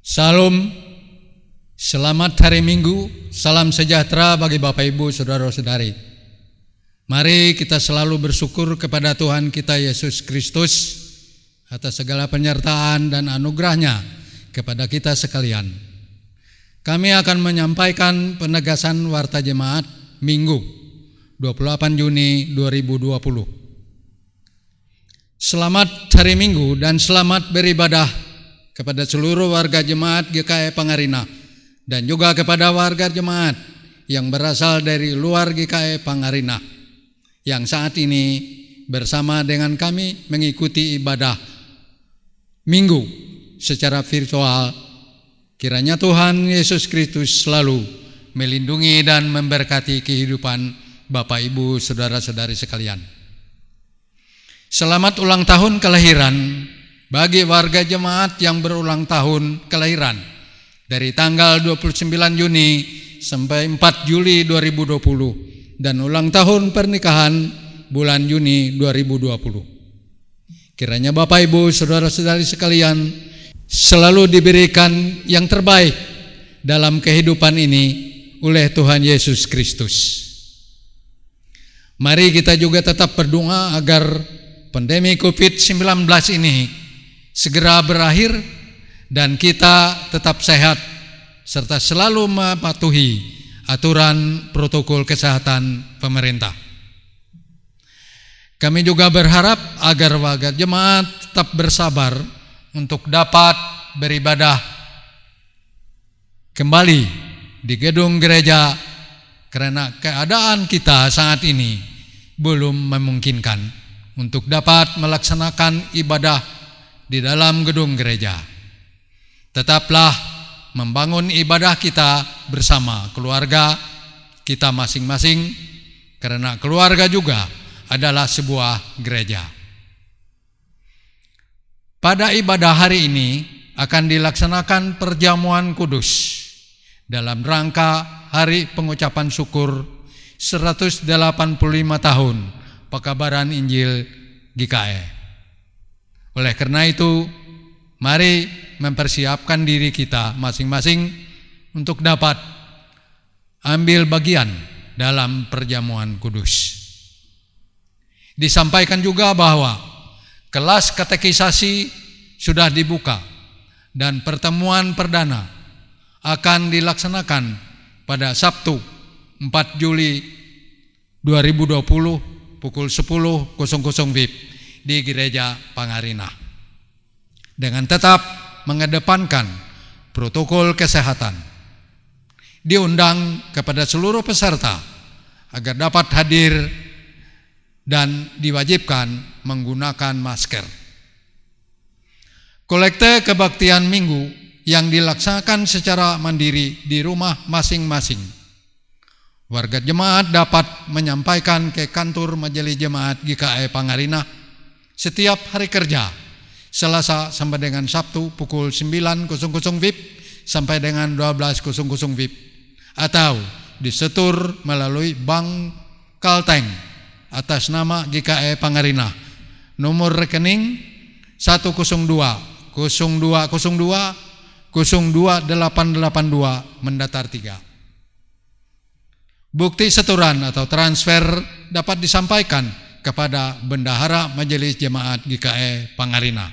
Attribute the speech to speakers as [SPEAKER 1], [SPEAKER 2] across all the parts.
[SPEAKER 1] Salam, selamat hari Minggu, salam sejahtera bagi Bapak Ibu, Saudara-saudari. Mari kita selalu bersyukur kepada Tuhan kita Yesus Kristus atas segala penyertaan dan anugerahnya kepada kita sekalian. Kami akan menyampaikan penegasan Warta Jemaat Minggu 28 Juni 2020. Selamat hari Minggu dan selamat beribadah kepada seluruh warga jemaat GKI Pangarina dan juga kepada warga jemaat yang berasal dari luar GKI Pangarina yang saat ini bersama dengan kami mengikuti ibadah Minggu secara virtual. Kiranya Tuhan Yesus Kristus selalu melindungi dan memberkati kehidupan Bapak Ibu Saudara-saudari sekalian. Selamat ulang tahun kelahiran bagi warga jemaat yang berulang tahun kelahiran dari tanggal 29 Juni sampai 4 Juli 2020 dan ulang tahun pernikahan bulan Juni 2020. Kiranya Bapak Ibu Saudara-saudari sekalian selalu diberikan yang terbaik dalam kehidupan ini oleh Tuhan Yesus Kristus. Mari kita juga tetap berdoa agar pandemi COVID-19 ini segera berakhir dan kita tetap sehat serta selalu mematuhi aturan protokol kesehatan pemerintah. Kami juga berharap agar warga jemaat tetap bersabar untuk dapat beribadah kembali di gedung gereja karena keadaan kita saat ini belum memungkinkan untuk dapat melaksanakan ibadah di dalam gedung gereja. Tetaplah membangun ibadah kita bersama keluarga kita masing-masing, karena keluarga juga adalah sebuah gereja. Pada ibadah hari ini akan dilaksanakan perjamuan kudus dalam rangka hari pengucapan syukur 185 tahun pekabaran Injil GKI. Oleh karena itu, mari mempersiapkan diri kita masing-masing untuk dapat ambil bagian dalam perjamuan kudus. Disampaikan juga bahwa kelas katekisasi sudah dibuka dan pertemuan perdana akan dilaksanakan pada Sabtu 4 Juli 2020 pukul 10.00 WIB di Gereja Pangarina, dengan tetap mengedepankan protokol kesehatan. Diundang kepada seluruh peserta agar dapat hadir dan diwajibkan menggunakan masker. Kolekte kebaktian Minggu yang dilaksanakan secara mandiri di rumah masing-masing. Warga jemaat dapat menyampaikan ke kantor Majelis Jemaat GKI Pangarina setiap hari kerja, Selasa sampai dengan Sabtu pukul 9.00 WIB sampai dengan 12.00 WIB, atau disetor melalui Bank Kalteng atas nama GKI Pangarina, nomor rekening 102 0202 02882 mendatar 3. Bukti setoran atau transfer dapat disampaikan kepada Bendahara Majelis Jemaat GKI Pangarina.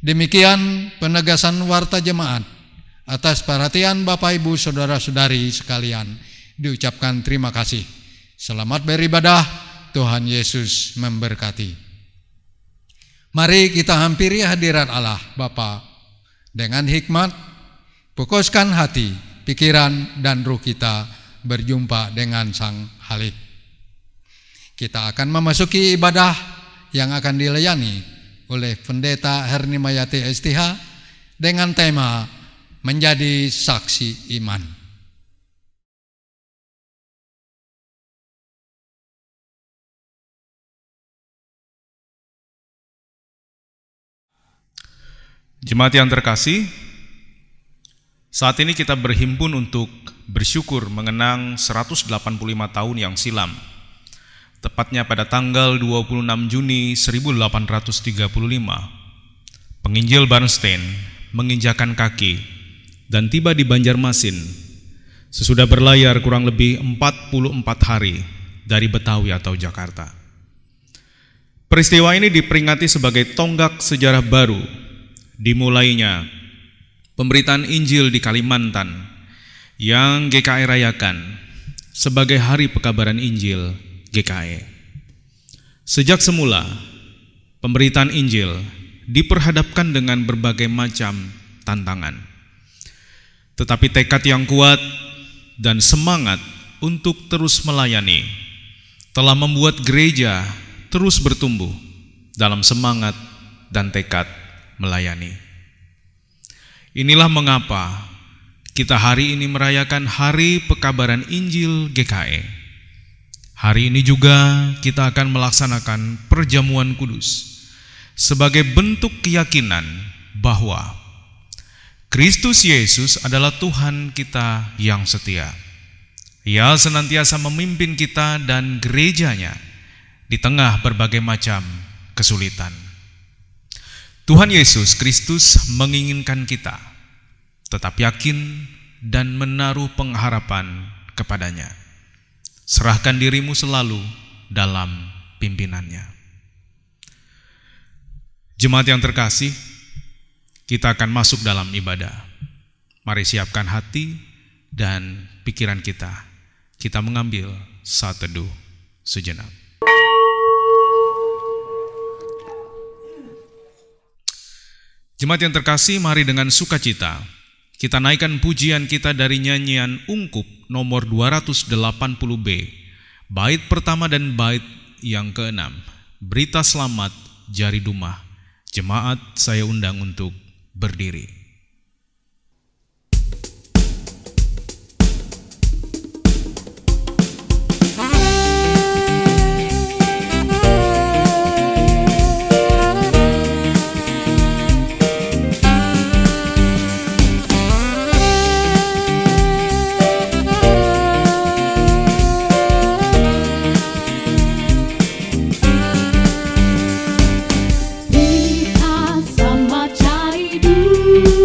[SPEAKER 1] Demikian penegasan Warta Jemaat. Atas perhatian Bapak Ibu Saudara-saudari sekalian, diucapkan terima kasih. Selamat beribadah, Tuhan Yesus memberkati. Mari kita hampiri hadirat Allah Bapa dengan hikmat, fokuskan hati, pikiran dan ruh kita berjumpa dengan Sang Halik. Kita akan memasuki ibadah yang akan dilayani oleh Pendeta Herni Mayati STH dengan tema menjadi saksi iman.
[SPEAKER 2] Jemaat yang terkasih, saat ini kita berhimpun untuk bersyukur mengenang 185 tahun yang silam, tepatnya pada tanggal 26 Juni 1835, penginjil Bernstein menginjakan kaki dan tiba di Banjarmasin sesudah berlayar kurang lebih 44 hari dari Betawi atau Jakarta. Peristiwa ini diperingati sebagai tonggak sejarah baru dimulainya pemberitaan Injil di Kalimantan yang GKI rayakan sebagai Hari Pekabaran Injil GKI. Sejak semula, pemberitaan Injil diperhadapkan dengan berbagai macam tantangan. Tetapi tekad yang kuat dan semangat untuk terus melayani telah membuat gereja terus bertumbuh dalam semangat dan tekad melayani. Inilah mengapa kita hari ini merayakan Hari Pekabaran Injil GKI. Hari ini juga kita akan melaksanakan perjamuan kudus sebagai bentuk keyakinan bahwa Kristus Yesus adalah Tuhan kita yang setia. Ia senantiasa memimpin kita dan gerejanya di tengah berbagai macam kesulitan. Tuhan Yesus Kristus menginginkan kita tetap yakin dan menaruh pengharapan kepadanya. Serahkan dirimu selalu dalam pimpinannya. Jemaat yang terkasih, kita akan masuk dalam ibadah. Mari siapkan hati dan pikiran kita. Kita mengambil saat teduh sejenak. Jemaat yang terkasih, mari dengan sukacita kita naikkan pujian kita dari nyanyian ungkup nomor 280B, bait pertama dan bait yang ke-6, Berita Selamat Jari Dumah. Jemaat saya undang untuk berdiri.
[SPEAKER 3] Berita selamat cari dunia.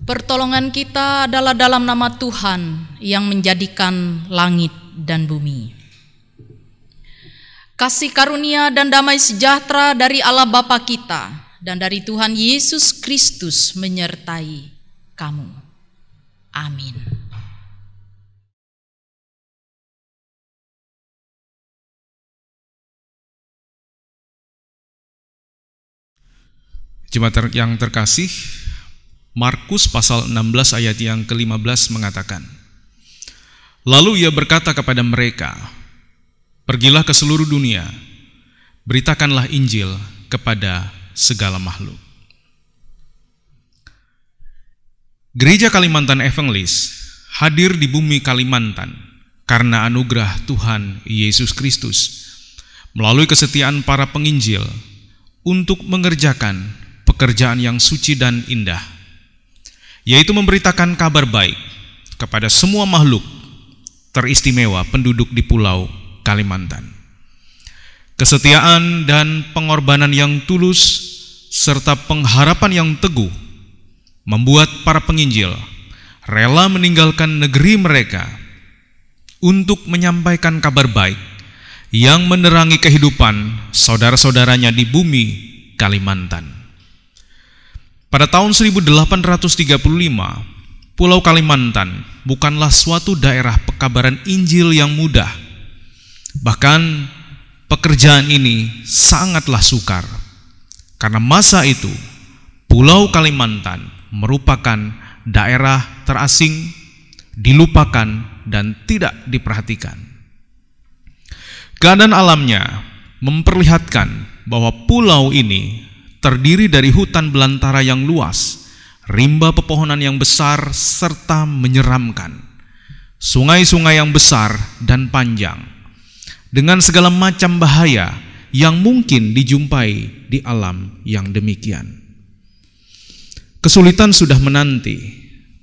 [SPEAKER 3] Pertolongan kita adalah dalam nama Tuhan yang menjadikan langit dan bumi. Kasih karunia dan damai sejahtera dari Allah Bapa kita dan dari Tuhan Yesus Kristus menyertai kamu. Amin.
[SPEAKER 2] Jemaat yang terkasih, Markus pasal 16 ayat yang ke-15 mengatakan, lalu ia berkata kepada mereka, pergilah ke seluruh dunia, beritakanlah Injil kepada segala makhluk. Gereja Kalimantan Evangelis hadir di bumi Kalimantan karena anugerah Tuhan Yesus Kristus melalui kesetiaan para penginjil untuk mengerjakan pekerjaan yang suci dan indah, yaitu memberitakan kabar baik kepada semua makhluk, teristimewa penduduk di Pulau Kalimantan. Kesetiaan dan pengorbanan yang tulus serta pengharapan yang teguh membuat para penginjil rela meninggalkan negeri mereka untuk menyampaikan kabar baik yang menerangi kehidupan saudara-saudaranya di bumi Kalimantan. Pada tahun 1835, Pulau Kalimantan bukanlah suatu daerah pekabaran Injil yang mudah. Bahkan pekerjaan ini sangatlah sukar, karena masa itu Pulau Kalimantan merupakan daerah terasing, dilupakan, dan tidak diperhatikan. Keadaan alamnya memperlihatkan bahwa pulau ini terdiri dari hutan belantara yang luas, rimba pepohonan yang besar serta menyeramkan, sungai-sungai yang besar dan panjang, dengan segala macam bahaya yang mungkin dijumpai di alam yang demikian. Kesulitan sudah menanti,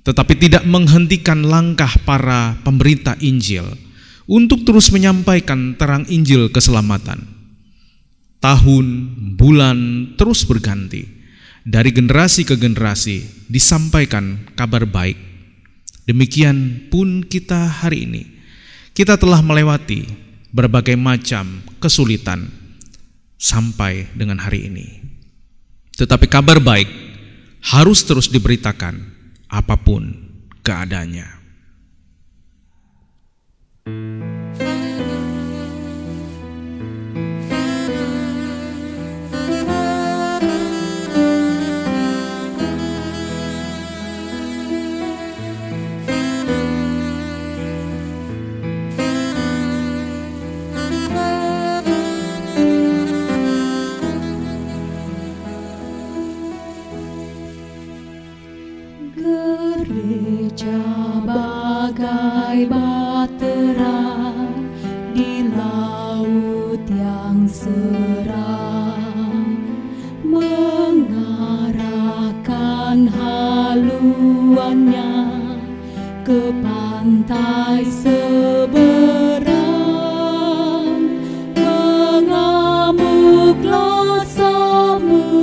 [SPEAKER 2] tetapi tidak menghentikan langkah para pemberita Injil untuk terus menyampaikan terang Injil keselamatan. Tahun, bulan terus berganti. Dari generasi ke generasi disampaikan kabar baik. Demikian pun kita hari ini. Kita telah melewati berbagai macam kesulitan sampai dengan hari ini. Tetapi kabar baik harus terus diberitakan apapun keadaannya.
[SPEAKER 4] Gereja bagai bahtera di laut yang seram, mengarahkan haluannya ke pantai seberang. Mengamuklah samudera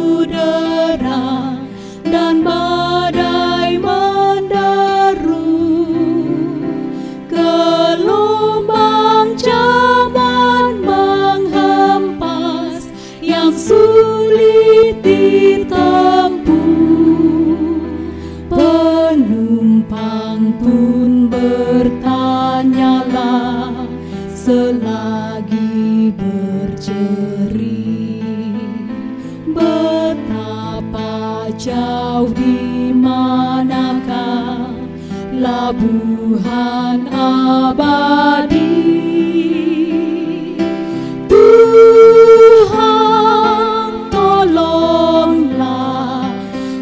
[SPEAKER 4] dan badai menderu, gelombang zaman menghempas yang sulit ditempuh. Penumpang pun bertanyalah selagi berjeri, betapa jauh di manakah labuhan abadi. Tuhan tolonglah,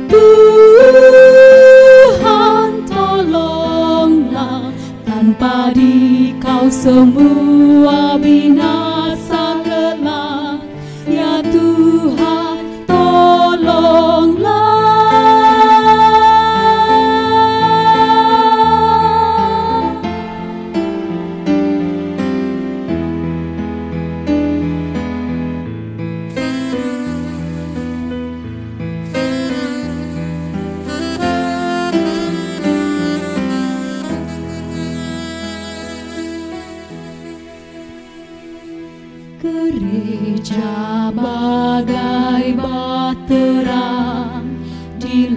[SPEAKER 4] Tuhan tolonglah, tanpa Dikau semua binasa kelak. Ya Tuhan tolonglah.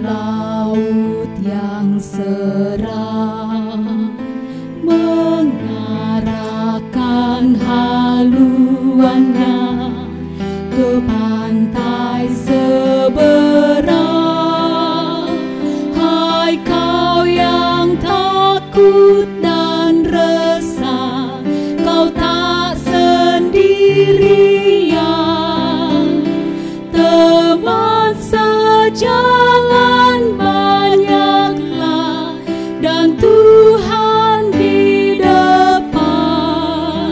[SPEAKER 4] laut yang seram mengarahkan haluannya ke pantai seberang. Hai kau yang takut dan resah, kau tak sendirian. Teman sejalan banyaklah dan Tuhan di depan.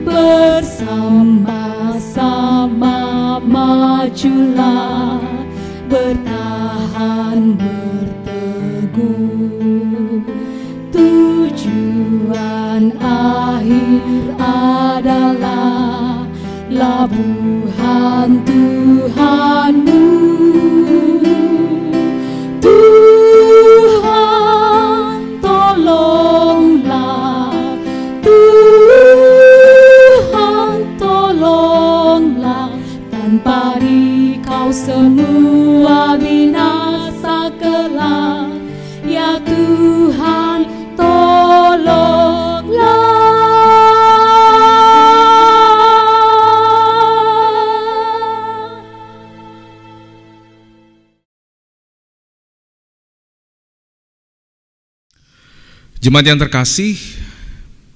[SPEAKER 4] Bersama-sama majulah, bertahan berteguh. Tujuan akhir adalah labuhan Tuhanmu. Tuhan tolonglah, Tuhan tolonglah, tanpa Dikau semua binasa kelak. Ya Tuhan tolonglah.
[SPEAKER 2] Jemaat yang terkasih,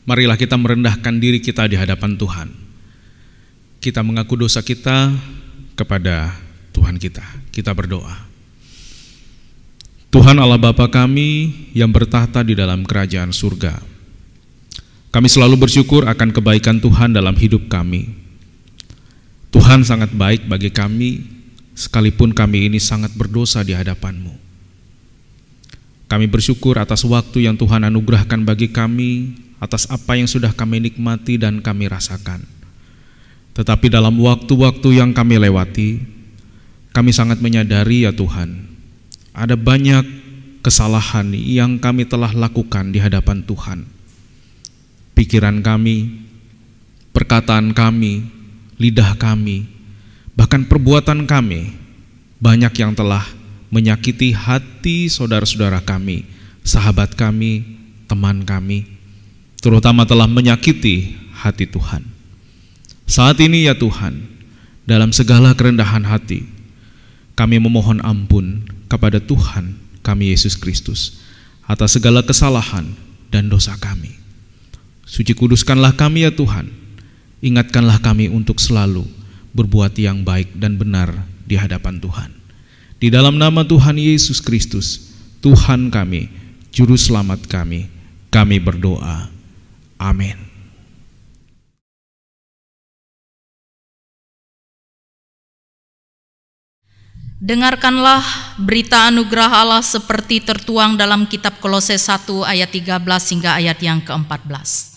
[SPEAKER 2] marilah kita merendahkan diri kita di hadapan Tuhan. Kita mengaku dosa kita kepada Tuhan kita. Kita berdoa. Tuhan Allah Bapa kami yang bertahta di dalam kerajaan surga, kami selalu bersyukur akan kebaikan Tuhan dalam hidup kami. Tuhan sangat baik bagi kami, sekalipun kami ini sangat berdosa di hadapan-Mu. Kami bersyukur atas waktu yang Tuhan anugerahkan bagi kami, atas apa yang sudah kami nikmati dan kami rasakan. Tetapi dalam waktu-waktu yang kami lewati, kami sangat menyadari ya Tuhan, ada banyak kesalahan yang kami telah lakukan di hadapan Tuhan. Pikiran kami, perkataan kami, lidah kami, bahkan perbuatan kami, banyak yang telah menyakiti hati saudara-saudara kami, sahabat kami, teman kami, terutama telah menyakiti hati Tuhan. Saat ini ya Tuhan, dalam segala kerendahan hati, kami memohon ampun kepada Tuhan kami Yesus Kristus atas segala kesalahan dan dosa kami. Suci kuduskanlah kami ya Tuhan, ingatkanlah kami untuk selalu berbuat yang baik dan benar di hadapan Tuhan. Di dalam nama Tuhan Yesus Kristus, Tuhan kami, Juru Selamat kami berdoa. Amin.
[SPEAKER 3] Dengarkanlah berita anugerah Allah seperti tertuang dalam kitab Kolose 1 ayat 13 hingga ayat yang ke-14.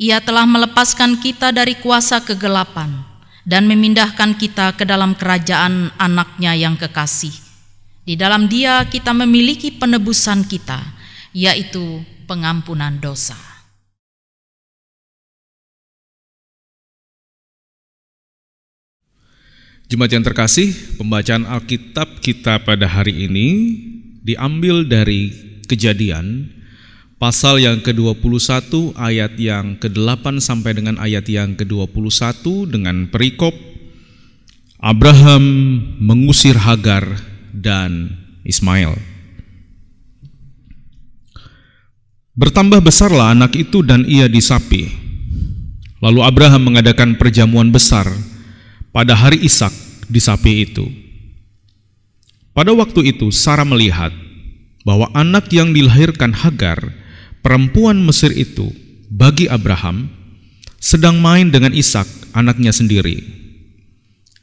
[SPEAKER 3] Ia telah melepaskan kita dari kuasa kegelapan dan memindahkan kita ke dalam kerajaan Anak-Nya yang kekasih. Di dalam Dia kita memiliki penebusan kita, yaitu pengampunan dosa.
[SPEAKER 2] Jemaat yang terkasih, pembacaan Alkitab kita pada hari ini diambil dari Kejadian pasal yang ke-21 ayat yang ke-8 sampai dengan ayat yang ke-21 dengan perikop Abraham mengusir Hagar dan Ismail. Bertambah besarlah anak itu dan ia disapi. Lalu Abraham mengadakan perjamuan besar pada hari Ishak disapi itu. Pada waktu itu Sarah melihat bahwa anak yang dilahirkan Hagar, perempuan Mesir itu, bagi Abraham, sedang main dengan Ishak, anaknya sendiri.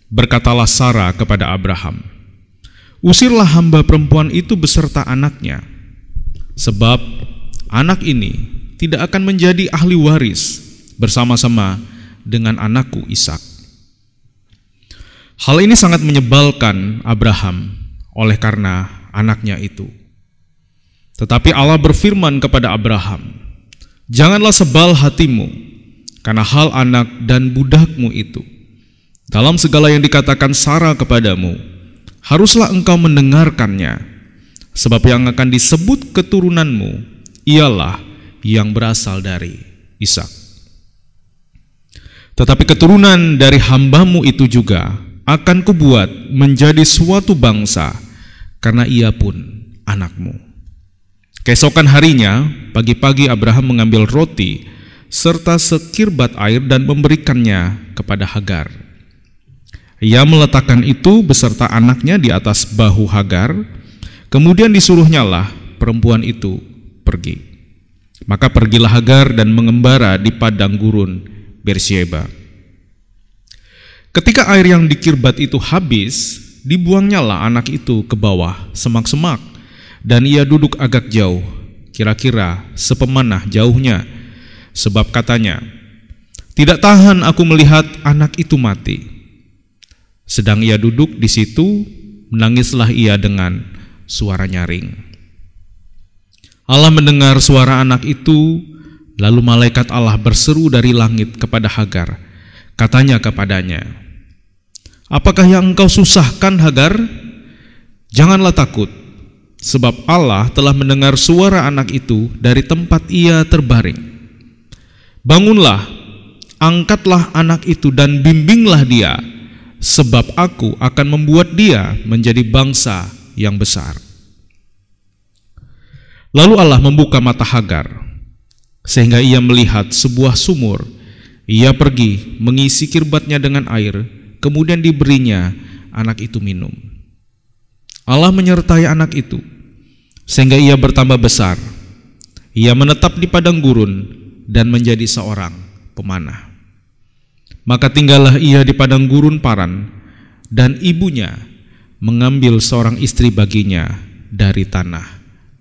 [SPEAKER 2] Berkatalah Sarah kepada Abraham, "Usirlah hamba perempuan itu beserta anaknya, sebab anak ini tidak akan menjadi ahli waris bersama-sama dengan anakku Ishak." Hal ini sangat menyebalkan Abraham oleh karena anaknya itu. Tetapi Allah berfirman kepada Abraham, "Janganlah sebal hatimu karena hal anak dan budakmu itu. Dalam segala yang dikatakan Sarah kepadamu, haruslah engkau mendengarkannya, sebab yang akan disebut keturunanmu ialah yang berasal dari Ishak. Tetapi keturunan dari hambamu itu juga akan kubuat menjadi suatu bangsa, karena ia pun anakmu. Keesokan harinya, pagi-pagi Abraham mengambil roti serta sekirbat air dan memberikannya kepada Hagar. Ia meletakkan itu beserta anaknya di atas bahu Hagar, kemudian disuruhnyalah perempuan itu pergi. Maka pergilah Hagar dan mengembara di padang gurun Beersheba. Ketika air yang dikirbat itu habis, dibuangnyalah anak itu ke bawah semak-semak, dan ia duduk agak jauh, kira-kira sepemanah jauhnya, sebab katanya, "Tidak tahan aku melihat anak itu mati." Sedang ia duduk di situ, menangislah ia dengan suara nyaring. Allah mendengar suara anak itu, lalu malaikat Allah berseru dari langit kepada Hagar. Katanya kepadanya, "Apakah yang engkau susahkan, Hagar? Janganlah takut, sebab Allah telah mendengar suara anak itu dari tempat ia terbaring. Bangunlah, angkatlah anak itu dan bimbinglah dia, sebab aku akan membuat dia menjadi bangsa yang besar." Lalu Allah membuka mata Hagar, sehingga ia melihat sebuah sumur. Ia pergi mengisi kirbatnya dengan air, kemudian diberinya anak itu minum. Allah menyertai anak itu, sehingga ia bertambah besar. Ia menetap di padang gurun dan menjadi seorang pemanah. Maka tinggallah ia di padang gurun Paran, dan ibunya mengambil seorang istri baginya dari tanah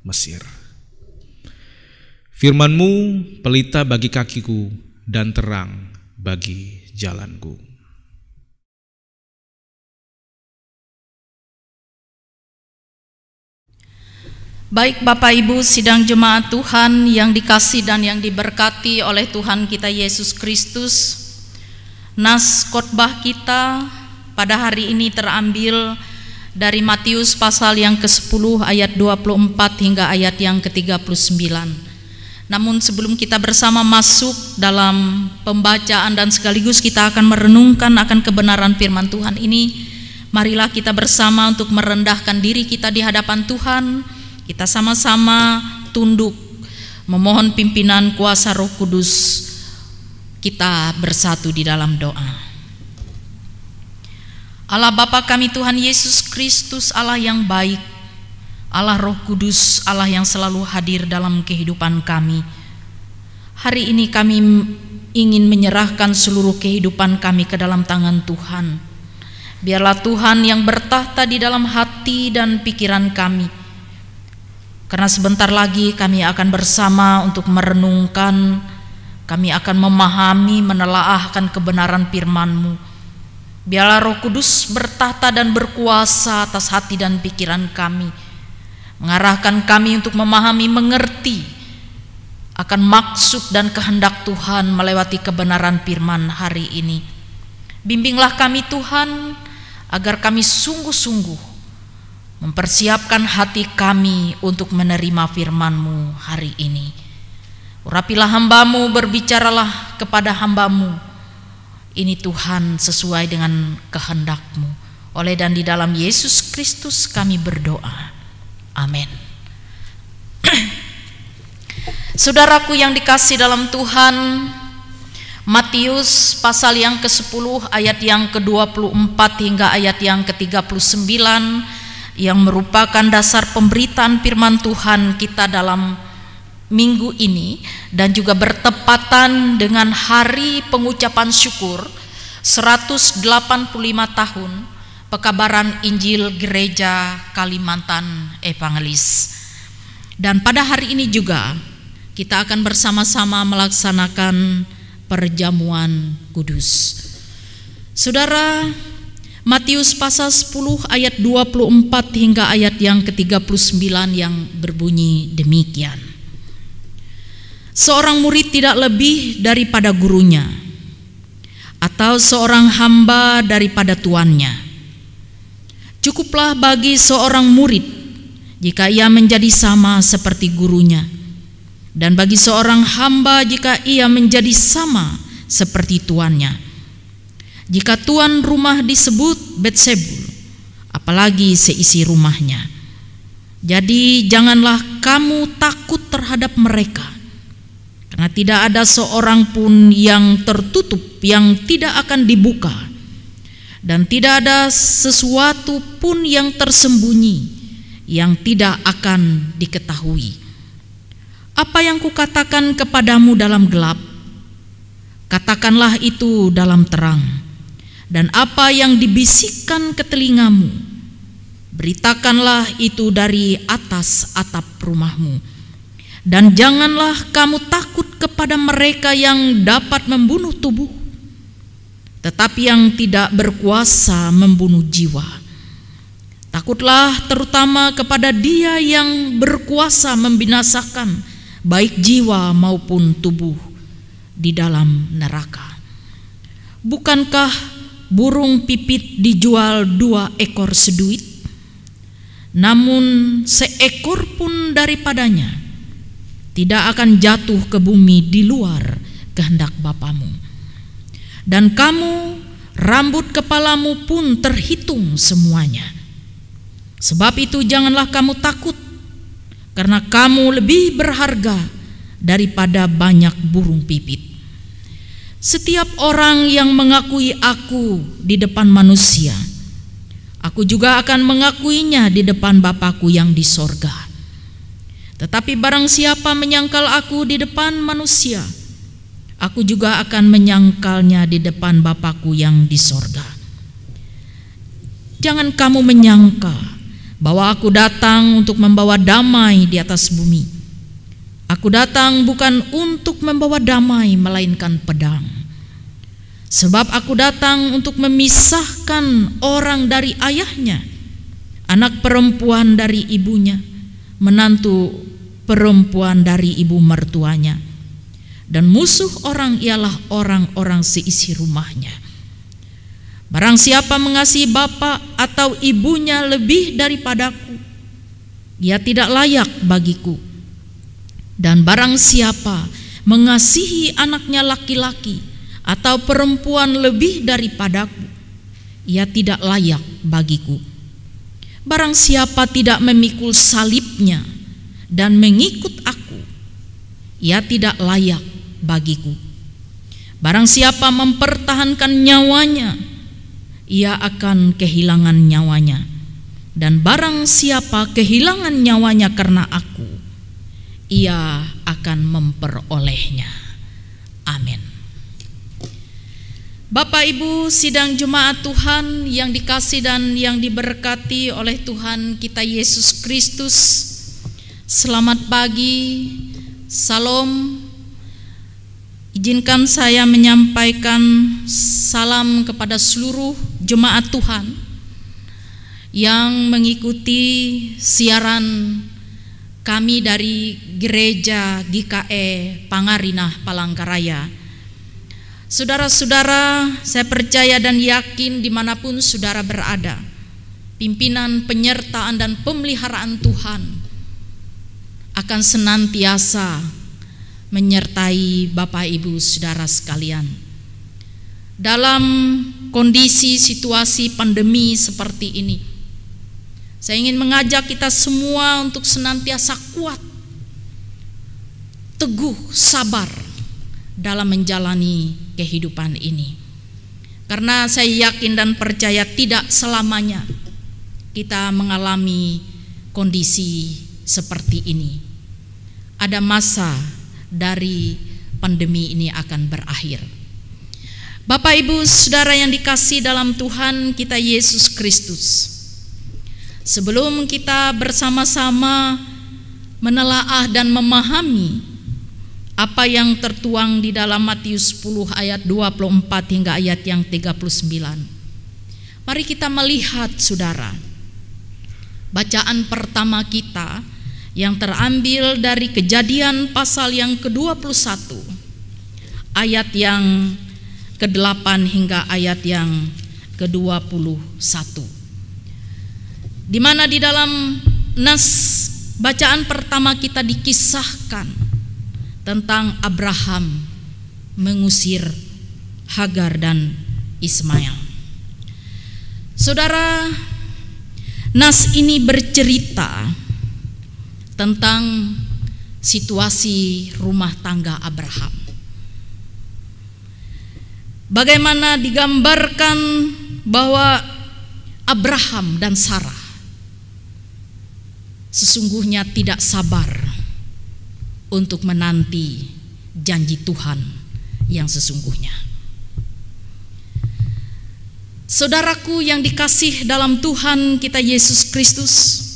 [SPEAKER 2] Mesir. Firman-Mu pelita bagi kakiku dan terang bagi jalanku.
[SPEAKER 3] Baik Bapak Ibu sidang jemaat Tuhan yang dikasih dan yang diberkati oleh Tuhan kita Yesus Kristus, nas khotbah kita pada hari ini terambil dari Matius pasal yang ke-10 ayat 24 hingga ayat yang ke-39. Namun sebelum kita bersama masuk dalam pembacaan dan sekaligus kita akan merenungkan akan kebenaran firman Tuhan ini, marilah kita bersama untuk merendahkan diri kita di hadapan Tuhan. Kita sama-sama tunduk memohon pimpinan kuasa Roh Kudus. Kita bersatu di dalam doa. Allah Bapa kami Tuhan Yesus Kristus, Allah yang baik, Allah Roh Kudus, Allah yang selalu hadir dalam kehidupan kami. Hari ini kami ingin menyerahkan seluruh kehidupan kami ke dalam tangan Tuhan. Biarlah Tuhan yang bertahta di dalam hati dan pikiran kami. Karena sebentar lagi kami akan bersama untuk merenungkan, kami akan memahami, menelaahkan kebenaran firman-Mu. Biarlah Roh Kudus bertahta dan berkuasa atas hati dan pikiran kami, mengarahkan kami untuk memahami, mengerti akan maksud dan kehendak Tuhan melewati kebenaran firman hari ini. Bimbinglah kami Tuhan, agar kami sungguh-sungguh mempersiapkan hati kami untuk menerima firman-Mu hari ini. Urapilah hamba-Mu, berbicaralah kepada hamba-Mu. Ini Tuhan sesuai dengan kehendak-Mu. Oleh dan di dalam Yesus Kristus kami berdoa. Amin. Saudaraku yang dikasih dalam Tuhan, Matius pasal yang ke-10 ayat yang ke-24 hingga ayat yang ke-39 yang merupakan dasar pemberitaan firman Tuhan kita dalam minggu ini dan juga bertepatan dengan hari pengucapan syukur 185 tahun pekabaran Injil Gereja Kalimantan Evangelis. Dan pada hari ini juga kita akan bersama-sama melaksanakan perjamuan kudus. Saudara, Matius pasal 10 ayat 24 hingga ayat yang ke-39 yang berbunyi demikian. Seorang murid tidak lebih daripada gurunya, atau seorang hamba daripada tuannya. Cukuplah bagi seorang murid jika ia menjadi sama seperti gurunya, dan bagi seorang hamba jika ia menjadi sama seperti tuannya. Jika tuan rumah disebut Betsebul, apalagi seisi rumahnya. Jadi janganlah kamu takut terhadap mereka, karena tidak ada seorang pun yang tertutup yang tidak akan dibuka, dan tidak ada sesuatu pun yang tersembunyi yang tidak akan diketahui. Apa yang kukatakan kepadamu dalam gelap, katakanlah itu dalam terang, dan apa yang dibisikkan ke telingamu, beritakanlah itu dari atas atap rumahmu. Dan janganlah kamu takut kepada mereka yang dapat membunuh tubuh, tetapi yang tidak berkuasa membunuh jiwa. Takutlah terutama kepada Dia yang berkuasa membinasakan baik jiwa maupun tubuh di dalam neraka. Bukankah burung pipit dijual 2 ekor seduit? Namun seekor pun daripadanya tidak akan jatuh ke bumi di luar kehendak Bapamu. Dan kamu, rambut kepalamu pun terhitung semuanya. Sebab itu janganlah kamu takut, karena kamu lebih berharga daripada banyak burung pipit. Setiap orang yang mengakui aku di depan manusia, aku juga akan mengakuinya di depan Bapa-Ku yang di sorga. Tetapi barang siapa menyangkal aku di depan manusia, aku juga akan menyangkalnya di depan Bapa-Ku yang di sorga. Jangan kamu menyangka bahwa aku datang untuk membawa damai di atas bumi. Aku datang bukan untuk membawa damai, melainkan pedang. Sebab aku datang untuk memisahkan orang dari ayahnya, anak perempuan dari ibunya, menantu perempuan dari ibu mertuanya, dan musuh orang ialah orang-orang seisi rumahnya. Barang siapa mengasihi bapa atau ibunya lebih daripadaku, ia tidak layak bagiku. Dan barang siapa mengasihi anaknya laki-laki atau perempuan lebih daripadaku, ia tidak layak bagiku. Barang siapa tidak memikul salibnya dan mengikut aku, ia tidak layak bagiku. Barang siapa mempertahankan nyawanya, ia akan kehilangan nyawanya. Dan barang siapa kehilangan nyawanya karena aku, ia akan memperolehnya. Amin. Bapak Ibu sidang jemaat Tuhan yang dikasih dan yang diberkati oleh Tuhan kita Yesus Kristus, selamat pagi, salam. Izinkan saya menyampaikan salam kepada seluruh jemaat Tuhan yang mengikuti siaran kami dari Gereja GKE Pangarinah Palangkaraya. Saudara-saudara, saya percaya dan yakin dimanapun saudara berada, pimpinan, penyertaan, dan pemeliharaan Tuhan akan senantiasa menyertai Bapak Ibu saudara sekalian. Dalam kondisi situasi pandemi seperti ini, saya ingin mengajak kita semua untuk senantiasa kuat, teguh, sabar dalam menjalani kehidupan ini. Karena saya yakin dan percaya tidak selamanya kita mengalami kondisi seperti ini. Ada masa dari pandemi ini akan berakhir. Bapak Ibu saudara yang dikasih dalam Tuhan kita Yesus Kristus, sebelum kita bersama-sama menelaah dan memahami apa yang tertuang di dalam Matius 10 ayat 24 hingga ayat yang 39, mari kita melihat saudara bacaan pertama kita yang terambil dari Kejadian pasal yang ke-21 ayat yang ke-8 hingga ayat yang ke-21. di mana di dalam nas bacaan pertama kita dikisahkan tentang Abraham mengusir Hagar dan Ismail. Saudara, nas ini bercerita tentang situasi rumah tangga Abraham. Bagaimana digambarkan bahwa Abraham dan Sarah sesungguhnya tidak sabar untuk menanti janji Tuhan yang sesungguhnya. Saudaraku yang dikasih dalam Tuhan kita Yesus Kristus,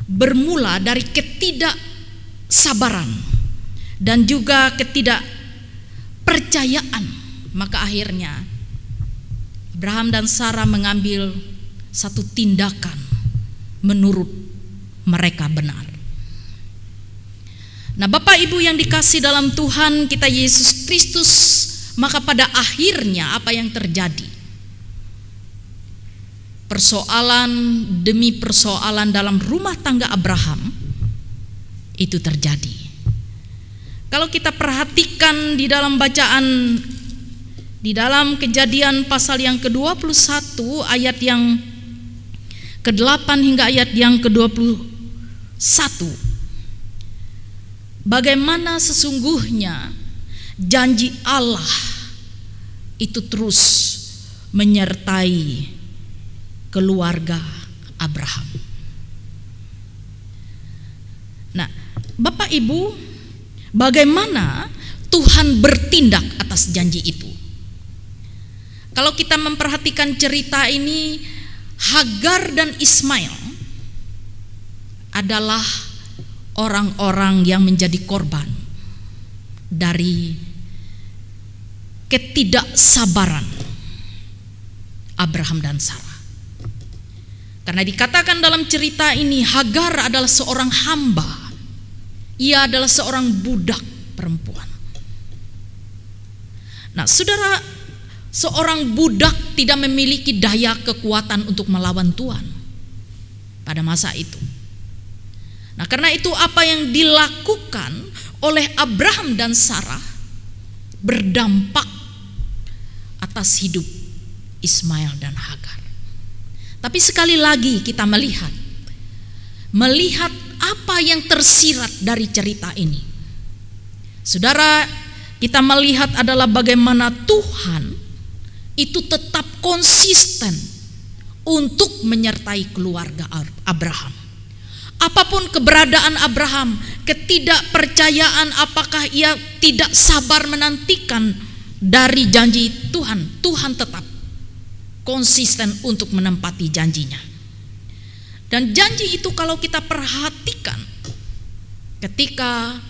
[SPEAKER 3] bermula dari ketidaksabaran dan juga ketidakpercayaan, maka akhirnya Abraham dan Sarah mengambil satu tindakan menurut mereka benar. Nah, Bapak Ibu yang dikasih dalam Tuhan kita Yesus Kristus, maka pada akhirnya apa yang terjadi? Persoalan demi persoalan dalam rumah tangga Abraham itu terjadi. Kalau kita perhatikan di dalam bacaan di dalam Kejadian pasal yang ke-21 ayat yang ke-8 hingga ayat yang ke-21, bagaimana sesungguhnya janji Allah itu terus menyertai keluarga Abraham. Nah, Bapak Ibu, bagaimana Tuhan bertindak atas janji itu? Kalau kita memperhatikan cerita ini, Hagar dan Ismail adalah orang-orang yang menjadi korban dari ketidaksabaran Abraham dan Sarah. Karena dikatakan dalam cerita ini, Hagar adalah seorang hamba. Ia adalah seorang budak perempuan. Nah, saudara, seorang budak tidak memiliki daya kekuatan untuk melawan Tuhan pada masa itu. Nah, karena itu apa yang dilakukan oleh Abraham dan Sarah berdampak atas hidup Ismail dan Hagar. Tapi sekali lagi kita melihat apa yang tersirat dari cerita ini. Saudara, kita melihat adalah bagaimana Tuhan itu tetap konsisten untuk menyertai keluarga Abraham. Apapun keberadaan Abraham, ketidakpercayaan, apakah ia tidak sabar menantikan dari janji Tuhan, Tuhan tetap konsisten untuk menempati janjinya. Dan janji itu kalau kita perhatikan ketika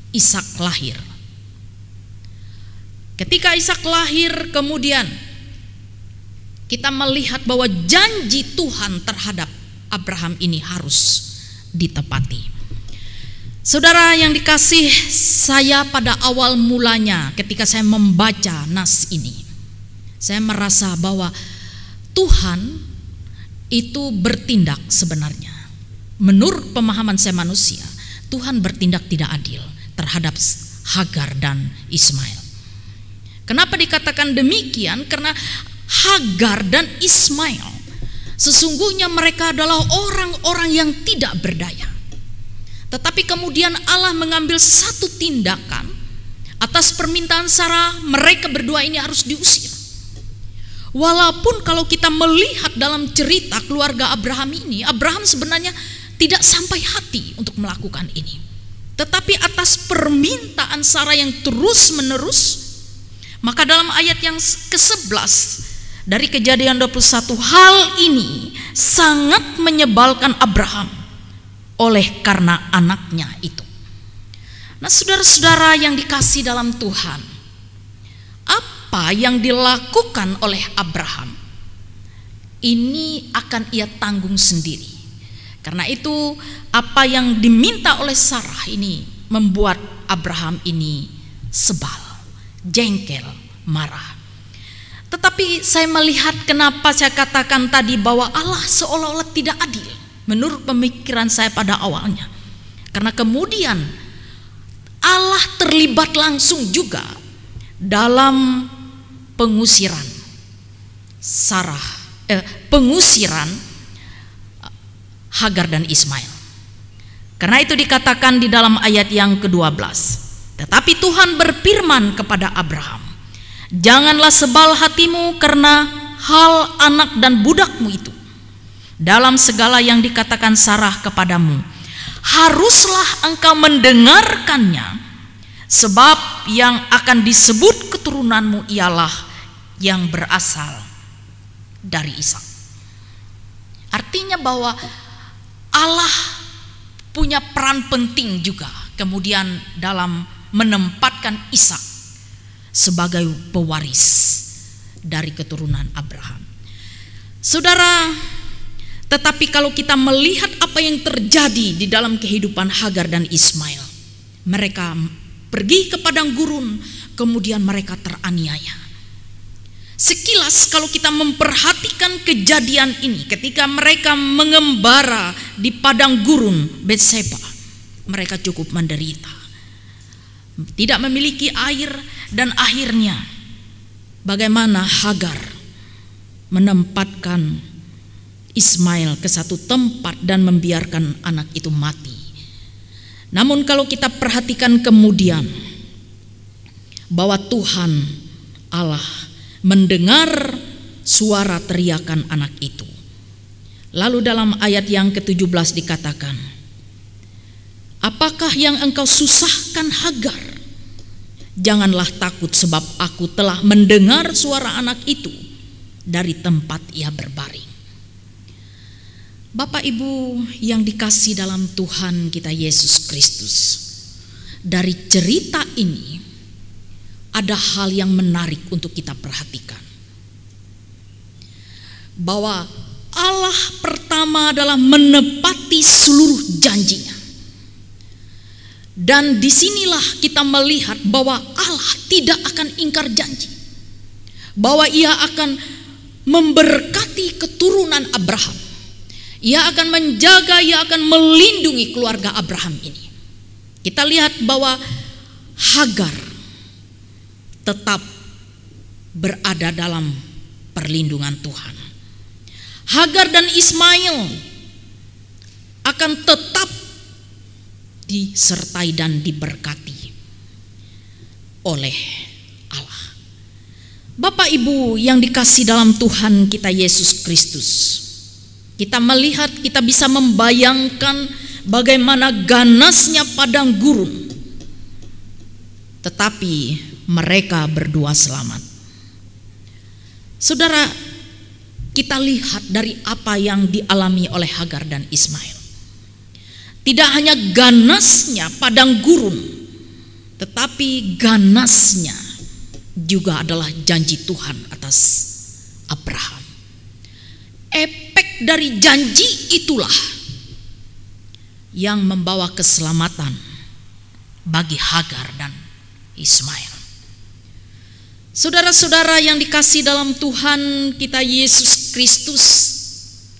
[SPEAKER 3] Ishak lahir. Ketika Ishak lahir, kemudian kita melihat bahwa janji Tuhan terhadap Abraham ini harus ditepati. Saudara yang dikasih, saya pada awal mulanya ketika saya membaca nas ini, saya merasa bahwa Tuhan itu bertindak sebenarnya. Menurut pemahaman saya manusia, Tuhan bertindak tidak adil terhadap Hagar dan Ismail. Kenapa dikatakan demikian? Karena Hagar dan Ismail sesungguhnya mereka adalah orang-orang yang tidak berdaya. Tetapi kemudian Allah mengambil satu tindakan atas permintaan Sarah, mereka berdua ini harus diusir. Walaupun kalau kita melihat dalam cerita keluarga Abraham ini, Abraham sebenarnya tidak sampai hati untuk melakukan ini. Tetapi atas permintaan Sarah yang terus menerus, maka dalam ayat yang ke-11 dari Kejadian 21, hal ini sangat menyebalkan Abraham oleh karena anaknya itu. Nah, saudara-saudara yang dikasih dalam Tuhan, apa yang dilakukan oleh Abraham ini akan ia tanggung sendiri. Karena itu apa yang diminta oleh Sarah ini membuat Abraham ini sebal, jengkel, marah. Tetapi saya melihat kenapa saya katakan tadi bahwa Allah seolah-olah tidak adil menurut pemikiran saya pada awalnya. Karena kemudian Allah terlibat langsung juga dalam pengusiran pengusiran Hagar dan Ismail. Karena itu dikatakan di dalam ayat yang ke-12, tetapi Tuhan berfirman kepada Abraham, janganlah sebal hatimu karena hal anak dan budakmu itu. Dalam segala yang dikatakan Sarah kepadamu, haruslah engkau mendengarkannya, sebab yang akan disebut keturunanmu ialah yang berasal dari Ishak. Artinya bahwa Allah punya peran penting juga kemudian dalam menempatkan Ishak sebagai pewaris dari keturunan Abraham. Saudara, tetapi kalau kita melihat apa yang terjadi di dalam kehidupan Hagar dan Ismail, mereka pergi ke padang gurun, kemudian mereka teraniaya. Sekilas kalau kita memperhatikan kejadian ini, ketika mereka mengembara di padang gurun Betseba, mereka cukup menderita, tidak memiliki air, dan akhirnya bagaimana Hagar menempatkan Ismail ke satu tempat dan membiarkan anak itu mati. Namun kalau kita perhatikan kemudian bahwa Tuhan Allah mendengar suara teriakan anak itu. Lalu dalam ayat yang ke-17 dikatakan, apakah yang engkau susahkan Hagar? Janganlah takut, sebab aku telah mendengar suara anak itu dari tempat ia berbaring. Bapak Ibu yang dikasihi dalam Tuhan kita Yesus Kristus, dari cerita ini ada hal yang menarik untuk kita perhatikan. Bahwa Allah pertama adalah menepati seluruh janjinya. Dan disinilah kita melihat bahwa Allah tidak akan ingkar janji, bahwa ia akan memberkati keturunan Abraham. Ia akan menjaga, ia akan melindungi keluarga Abraham ini. Kita lihat bahwa Hagar tetap berada dalam perlindungan Tuhan. Hagar dan Ismail akan tetap disertai dan diberkati oleh Allah. Bapak Ibu yang dikasihi dalam Tuhan kita Yesus Kristus, kita melihat, kita bisa membayangkan bagaimana ganasnya padang gurun, tetapi mereka berdua selamat. Saudara, kita lihat dari apa yang dialami oleh Hagar dan Ismail. Tidak hanya ganasnya padang gurun, tetapi ganasnya juga adalah janji Tuhan atas Abraham. Efek dari janji itulah yang membawa keselamatan bagi Hagar dan Ismail. Saudara-saudara yang dikasihi dalam Tuhan kita Yesus Kristus,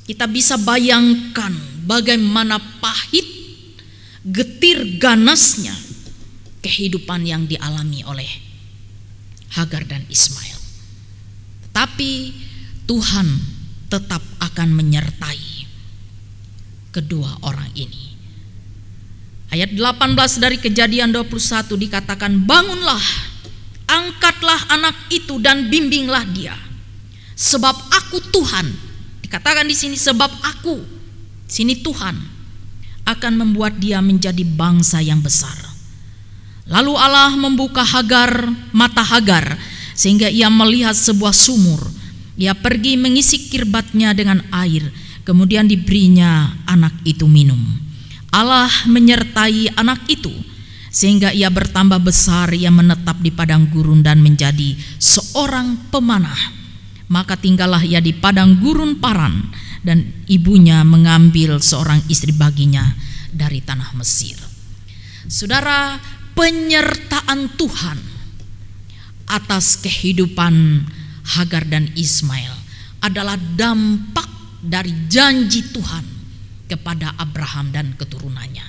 [SPEAKER 3] kita bisa bayangkan bagaimana pahit, getir ganasnya kehidupan yang dialami oleh Hagar dan Ismail. Tetapi Tuhan tetap akan menyertai kedua orang ini. Ayat 18 dari Kejadian 21 dikatakan, bangunlah, angkatlah anak itu dan bimbinglah dia, sebab aku Tuhan. Dikatakan di sini sebab aku, sini Tuhan akan membuat dia menjadi bangsa yang besar. Lalu Allah membuka mata Hagar sehingga ia melihat sebuah sumur. Ia pergi mengisi kirbatnya dengan air, kemudian diberinya anak itu minum. Allah menyertai anak itu sehingga ia bertambah besar, ia menetap di padang gurun dan menjadi seorang pemanah. Maka tinggallah ia di padang gurun Paran, dan ibunya mengambil seorang istri baginya dari tanah Mesir. Saudara, penyertaan Tuhan atas kehidupan Hagar dan Ismail adalah dampak dari janji Tuhan kepada Abraham dan keturunannya.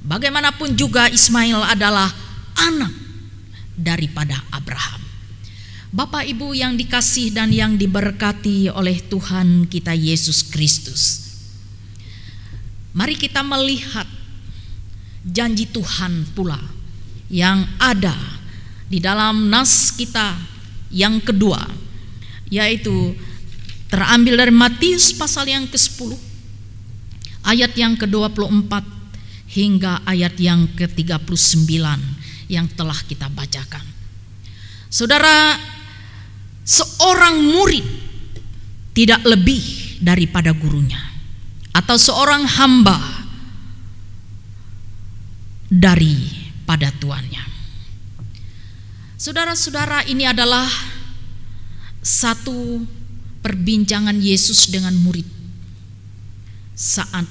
[SPEAKER 3] Bagaimanapun juga Ismail adalah anak daripada Abraham. Bapak Ibu yang dikasih dan yang diberkati oleh Tuhan kita Yesus Kristus, mari kita melihat janji Tuhan pula yang ada di dalam nas kita yang kedua, yaitu terambil dari Matius pasal yang ke-10 ayat yang ke-24 hingga ayat yang ke-39 yang telah kita bacakan. Saudara, seorang murid tidak lebih daripada gurunya, atau seorang hamba daripada tuannya. Saudara-saudara, ini adalah satu perbincangan Yesus dengan murid saat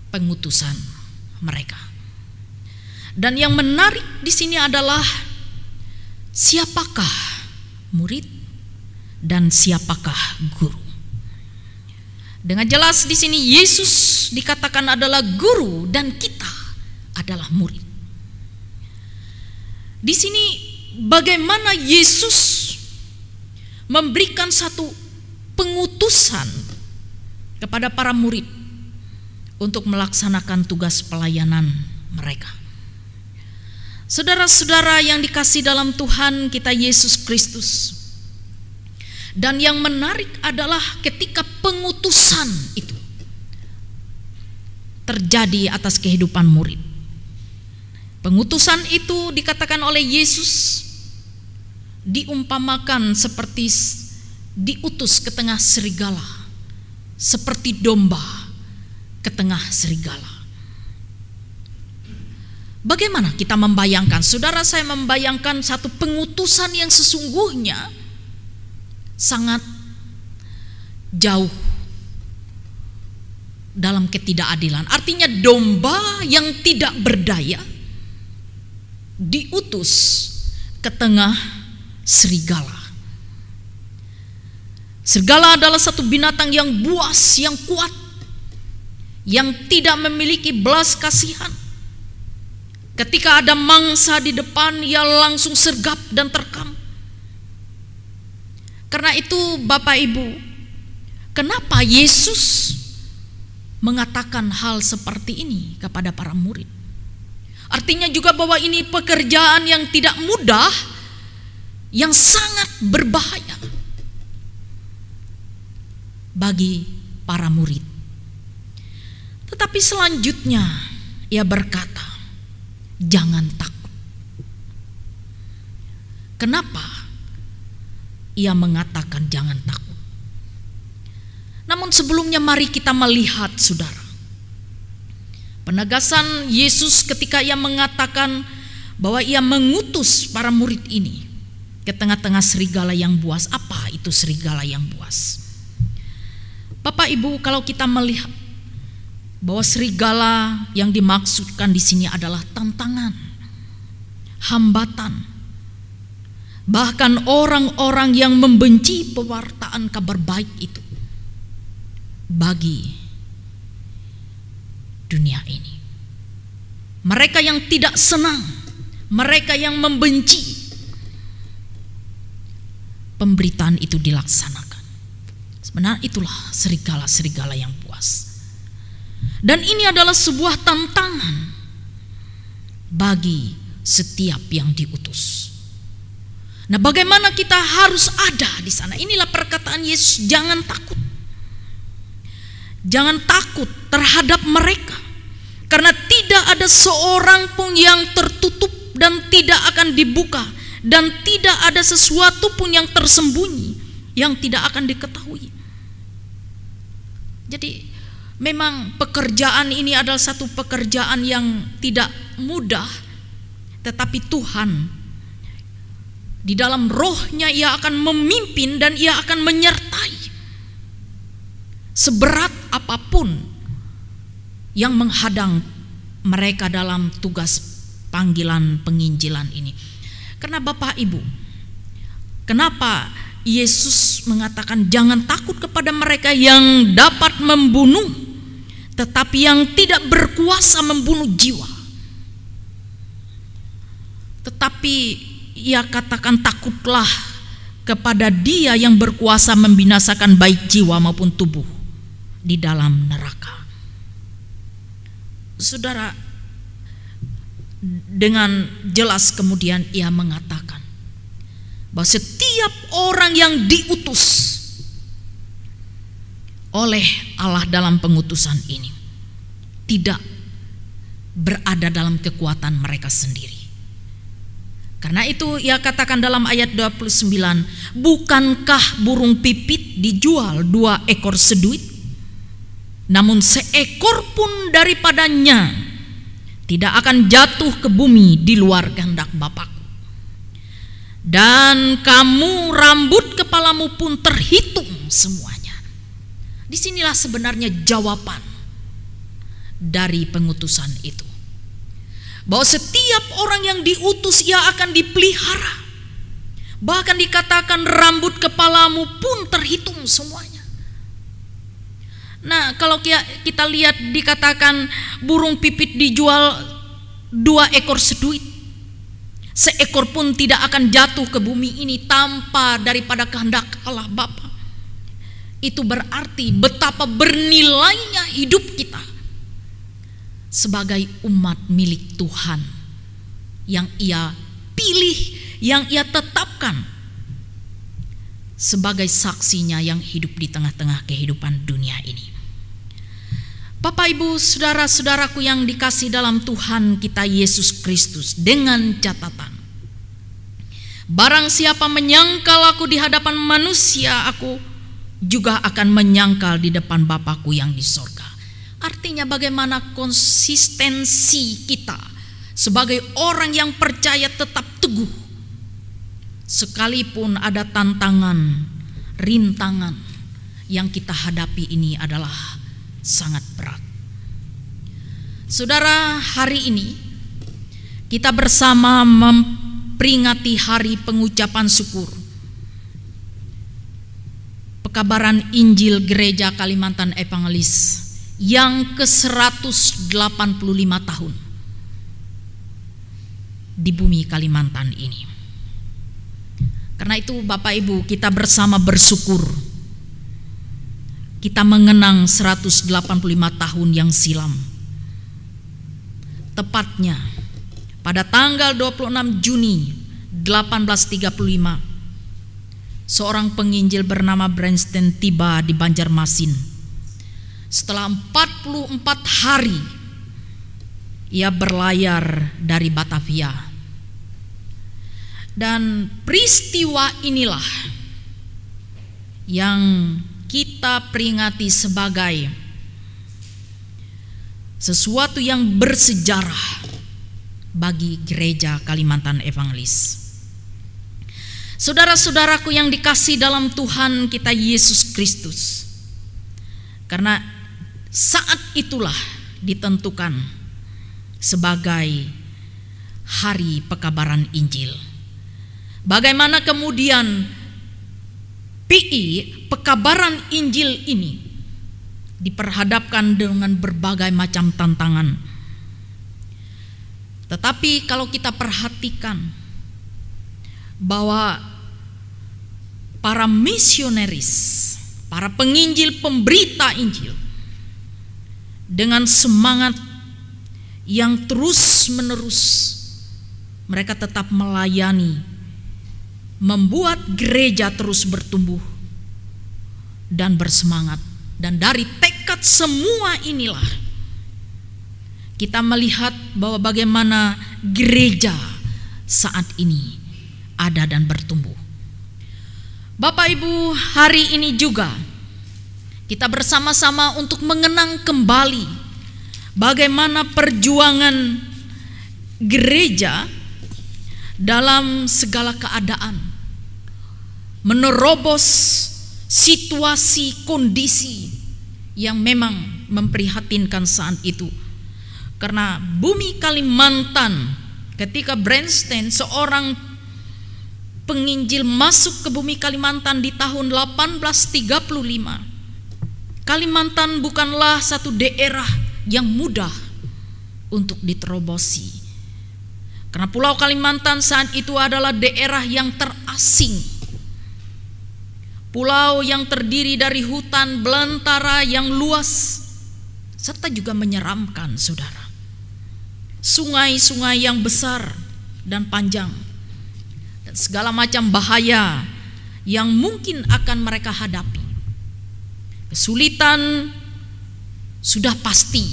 [SPEAKER 3] pengutusan mereka. Dan yang menarik di sini adalah siapakah murid dan siapakah guru. Dengan jelas di sini Yesus dikatakan adalah guru dan kita adalah murid. Di sini bagaimana Yesus memberikan satu pengutusan kepada para murid untuk melaksanakan tugas pelayanan mereka. Saudara-saudara yang dikasihi dalam Tuhan kita Yesus Kristus, dan yang menarik adalah ketika pengutusan itu terjadi atas kehidupan murid. Pengutusan itu dikatakan oleh Yesus diumpamakan seperti diutus ke tengah serigala, seperti domba ke tengah serigala. Bagaimana kita membayangkan? Saudara, saya membayangkan satu pengutusan yang sesungguhnya sangat jauh dalam ketidakadilan. Artinya domba yang tidak berdaya diutus ke tengah serigala. Serigala adalah satu binatang yang buas, yang kuat, yang tidak memiliki belas kasihan. Ketika ada mangsa di depan, ia langsung sergap dan terkam. Karena itu Bapak Ibu, kenapa Yesus mengatakan hal seperti ini kepada para murid? Artinya juga bahwa ini pekerjaan yang tidak mudah, yang sangat berbahaya bagi para murid. Tetapi selanjutnya ia berkata, jangan takut. Kenapa ia mengatakan jangan takut? Namun sebelumnya mari kita melihat, saudara, penegasan Yesus ketika ia mengatakan bahwa ia mengutus para murid ini ke tengah-tengah serigala yang buas. Apa itu serigala yang buas? Bapak Ibu, kalau kita melihat bahwa serigala yang dimaksudkan di sini adalah tantangan, hambatan, bahkan orang-orang yang membenci pewartaan kabar baik itu bagi dunia ini. Mereka yang tidak senang, mereka yang membenci pemberitaan itu dilaksanakan. Sebenarnya itulah serigala-serigala yang buas. Dan ini adalah sebuah tantangan bagi setiap yang diutus. Nah, bagaimana kita harus ada di sana? Inilah perkataan Yesus, jangan takut. Jangan takut terhadap mereka, karena tidak ada seorang pun yang tertutup dan tidak akan dibuka, dan tidak ada sesuatu pun yang tersembunyi yang tidak akan diketahui. Jadi memang pekerjaan ini adalah satu pekerjaan yang tidak mudah, tetapi Tuhan di dalam rohnya ia akan memimpin dan ia akan menyertai seberat apapun yang menghadang mereka dalam tugas panggilan penginjilan ini. Karena Bapak Ibu, kenapa Yesus mengatakan jangan takut kepada mereka yang dapat membunuh, tetapi yang tidak berkuasa membunuh jiwa. Tetapi ia katakan takutlah kepada Dia yang berkuasa membinasakan baik jiwa maupun tubuh di dalam neraka. Saudara, dengan jelas kemudian ia mengatakan bahwa setiap orang yang diutus oleh Allah dalam pengutusan ini tidak berada dalam kekuatan mereka sendiri. Karena itu ia katakan dalam ayat 29, bukankah burung pipit dijual 2 ekor seduit? Namun seekor pun daripadanya tidak akan jatuh ke bumi di luar kehendak Bapakku. Dan kamu rambut kepalamu pun terhitung semuanya. Disinilah sebenarnya jawaban dari pengutusan itu. Bahwa setiap orang yang diutus ia akan dipelihara. Bahkan dikatakan rambut kepalamu pun terhitung semuanya. Nah, kalau kita lihat dikatakan burung pipit dijual 2 ekor seduit, seekor pun tidak akan jatuh ke bumi ini tanpa daripada kehendak Allah Bapa. Itu berarti betapa bernilainya hidup kita sebagai umat milik Tuhan yang Ia pilih, yang Ia tetapkan sebagai saksinya yang hidup di tengah-tengah kehidupan dunia ini. Bapak, Ibu, saudara-saudaraku yang dikasihi dalam Tuhan kita Yesus Kristus, dengan catatan, barang siapa menyangkal aku di hadapan manusia, aku juga akan menyangkal di depan Bapakku yang di sorga. Artinya bagaimana konsistensi kita sebagai orang yang percaya tetap teguh sekalipun ada tantangan, rintangan yang kita hadapi ini adalah sangat berat. Saudara, hari ini kita bersama memperingati hari pengucapan syukur pekabaran Injil Gereja Kalimantan Evangelis yang ke-185 tahun di bumi Kalimantan ini. Karena itu Bapak Ibu, kita bersama bersyukur. Kita mengenang 185 tahun yang silam. Tepatnya pada tanggal 26 Juni 1835, seorang penginjil bernama Brenston tiba di Banjarmasin. Setelah 44 hari ia berlayar dari Batavia. Dan peristiwa inilah yang kita peringati sebagai sesuatu yang bersejarah bagi Gereja Kalimantan Evangelis. Saudara-saudaraku yang dikasihi dalam Tuhan kita Yesus Kristus, karena saat itulah ditentukan sebagai hari pekabaran Injil. Bagaimana kemudian pekabaran Injil ini diperhadapkan dengan berbagai macam tantangan. Tetapi kalau kita perhatikan bahwa para misionaris, para penginjil pemberita Injil dengan semangat yang terus menerus mereka tetap melayani, membuat gereja terus bertumbuh dan bersemangat. Dan dari tekad semua inilah kita melihat bahwa bagaimana gereja saat ini ada dan bertumbuh. Bapak Ibu, hari ini juga kita bersama-sama untuk mengenang kembali bagaimana perjuangan gereja dalam segala keadaan, menerobos situasi kondisi yang memang memprihatinkan saat itu. Karena bumi Kalimantan ketika Brenston, seorang penginjil masuk ke bumi Kalimantan di tahun 1835, Kalimantan bukanlah satu daerah yang mudah untuk diterobosi. Karena Pulau Kalimantan saat itu adalah daerah yang terasing. Pulau yang terdiri dari hutan belantara yang luas serta juga menyeramkan, saudara. Sungai-sungai yang besar dan panjang, dan segala macam bahaya yang mungkin akan mereka hadapi. Kesulitan sudah pasti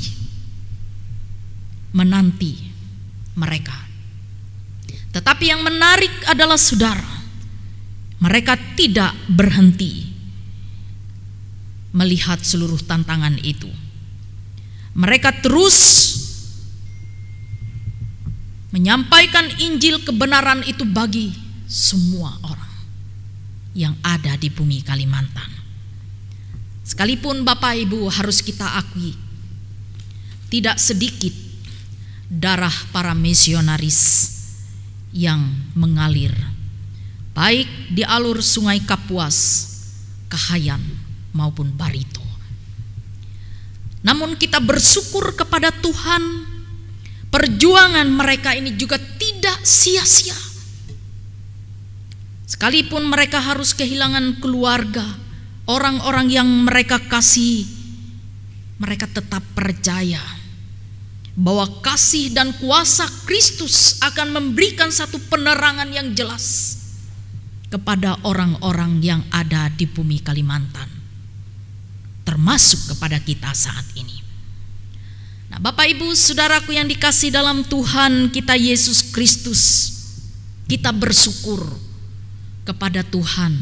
[SPEAKER 3] menanti mereka. Tetapi yang menarik adalah, saudara, mereka tidak berhenti melihat seluruh tantangan itu. Mereka terus menyampaikan Injil kebenaran itu bagi semua orang yang ada di bumi Kalimantan. Sekalipun Bapak Ibu harus kita akui, tidak sedikit darah para misionaris yang mengalir baik di alur Sungai Kapuas, Kahayan maupun Barito. Namun kita bersyukur kepada Tuhan, perjuangan mereka ini juga tidak sia-sia. Sekalipun mereka harus kehilangan keluarga, orang-orang yang mereka kasih, mereka tetap percaya bahwa kasih dan kuasa Kristus akan memberikan satu penerangan yang jelas kepada orang-orang yang ada di bumi Kalimantan, termasuk kepada kita saat ini. Nah, Bapak Ibu Saudaraku yang dikasihi dalam Tuhan kita Yesus Kristus, kita bersyukur kepada Tuhan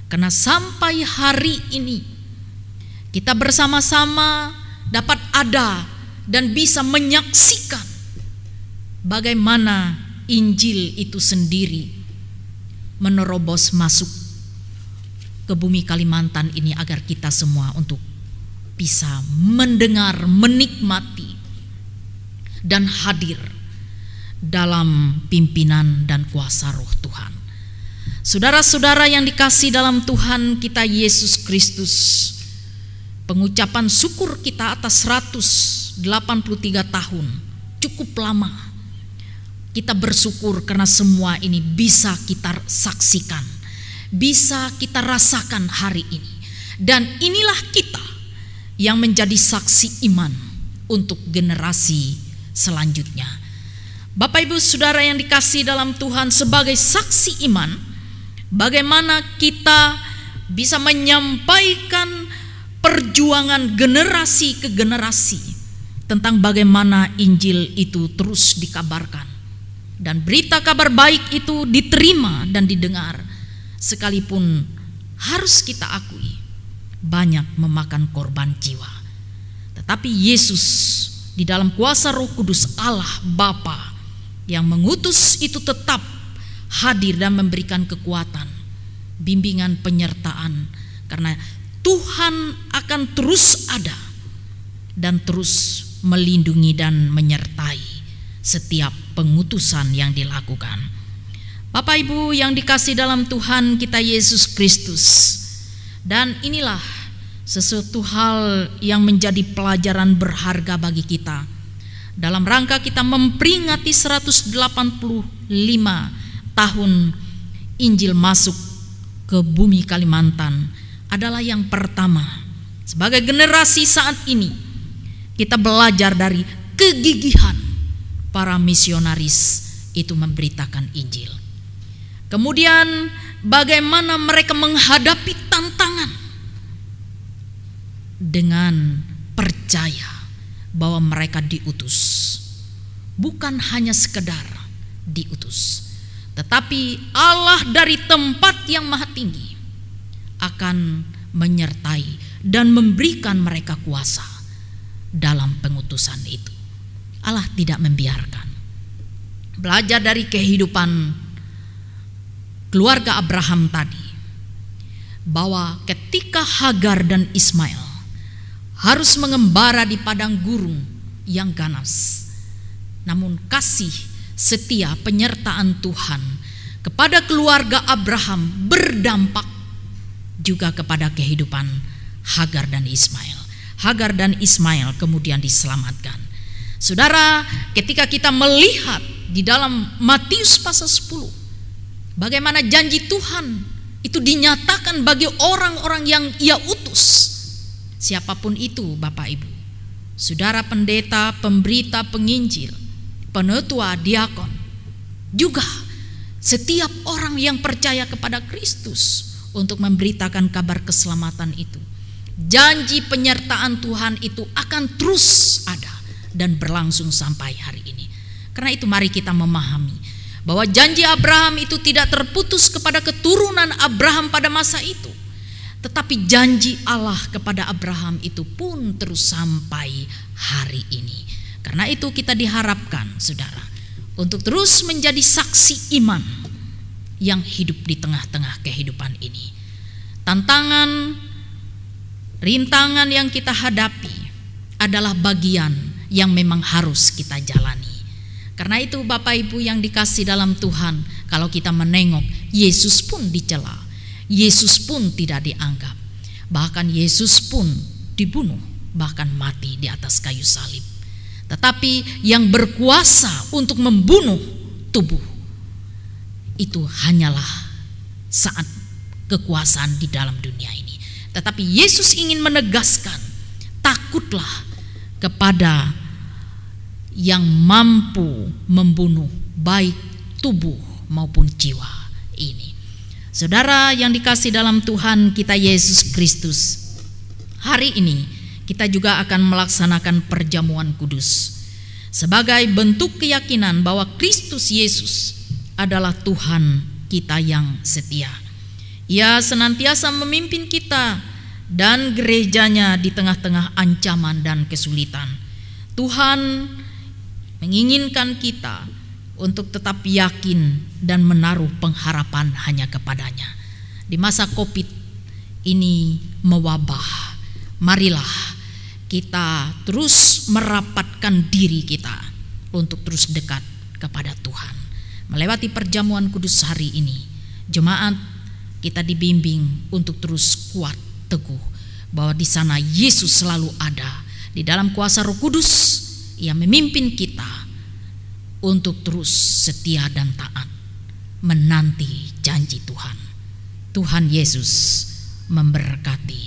[SPEAKER 3] karena sampai hari ini kita bersama-sama dapat ada dan bisa menyaksikan bagaimana Injil itu sendiri menerobos masuk ke bumi Kalimantan ini agar kita semua untuk bisa mendengar, menikmati dan hadir dalam pimpinan dan kuasa Roh Tuhan. Saudara-saudara yang dikasihi dalam Tuhan kita Yesus Kristus, pengucapan syukur kita atas 183 tahun cukup lama. Kita bersyukur karena semua ini bisa kita saksikan, bisa kita rasakan hari ini. Dan inilah kita yang menjadi saksi iman untuk generasi selanjutnya. Bapak Ibu Saudara yang dikasihi dalam Tuhan, sebagai saksi iman, bagaimana kita bisa menyampaikan perjuangan generasi ke generasi tentang bagaimana Injil itu terus dikabarkan dan berita kabar baik itu diterima dan didengar, sekalipun harus kita akui banyak memakan korban jiwa. Tetapi Yesus di dalam kuasa Roh Kudus Allah Bapa yang mengutus itu tetap hadir dan memberikan kekuatan, bimbingan, penyertaan, karena Tuhan akan terus ada dan terus melindungi dan menyertai setiap pengutusan yang dilakukan. Bapak Ibu yang dikasihi dalam Tuhan kita Yesus Kristus, dan inilah sesuatu hal yang menjadi pelajaran berharga bagi kita dalam rangka kita memperingati 185 tahun Injil masuk ke bumi Kalimantan. Adalah yang pertama, sebagai generasi saat ini kita belajar dari kegigihan para misionaris itu memberitakan Injil. Kemudian bagaimana mereka menghadapi tantangan dengan percaya bahwa mereka diutus, bukan hanya sekedar diutus, tetapi Allah dari tempat yang maha tinggi akan menyertai dan memberikan mereka kuasa dalam pengutusan itu. Allah tidak membiarkan. Belajar dari kehidupan keluarga Abraham tadi, bahwa ketika Hagar dan Ismail harus mengembara di padang gurun yang ganas, namun kasih setia penyertaan Tuhan kepada keluarga Abraham berdampak juga kepada kehidupan Hagar dan Ismail. Hagar dan Ismail kemudian diselamatkan. Saudara, ketika kita melihat di dalam Matius pasal 10, bagaimana janji Tuhan itu dinyatakan bagi orang-orang yang Ia utus. Siapapun itu, Bapak Ibu, saudara pendeta, pemberita, penginjil, penetua, diakon, juga setiap orang yang percaya kepada Kristus untuk memberitakan kabar keselamatan itu. Janji penyertaan Tuhan itu akan terus ada dan berlangsung sampai hari ini. Karena itu mari kita memahami bahwa janji Abraham itu tidak terputus kepada keturunan Abraham pada masa itu, tetapi janji Allah kepada Abraham itu pun terus sampai hari ini. Karena itu kita diharapkan, saudara, untuk terus menjadi saksi iman yang hidup di tengah-tengah kehidupan ini. Tantangan, rintangan yang kita hadapi adalah bagian yang memang harus kita jalani. Karena itu Bapak Ibu yang dikasih dalam Tuhan, kalau kita menengok, Yesus pun dicela, Yesus pun tidak dianggap, bahkan Yesus pun dibunuh, bahkan mati di atas kayu salib. Tetapi yang berkuasa untuk membunuh tubuh itu hanyalah saat kekuasaan di dalam dunia ini. Tetapi Yesus ingin menegaskan, takutlah kepada yang mampu membunuh baik tubuh maupun jiwa ini. Saudara yang dikasih dalam Tuhan kita Yesus Kristus, hari ini kita juga akan melaksanakan perjamuan kudus sebagai bentuk keyakinan bahwa Kristus Yesus adalah Tuhan kita yang setia. Ia senantiasa memimpin kita dan gerejanya di tengah-tengah ancaman dan kesulitan. Tuhan menginginkan kita untuk tetap yakin dan menaruh pengharapan hanya kepadanya. Di masa COVID ini mewabah, marilah kita terus merapatkan diri kita untuk terus dekat kepada Tuhan. Melewati perjamuan kudus hari ini, jemaat kita dibimbing untuk terus kuat teguh bahwa di sana Yesus selalu ada. Di dalam kuasa Roh Kudus Ia memimpin kita untuk terus setia dan taat menanti janji Tuhan. Tuhan Yesus memberkati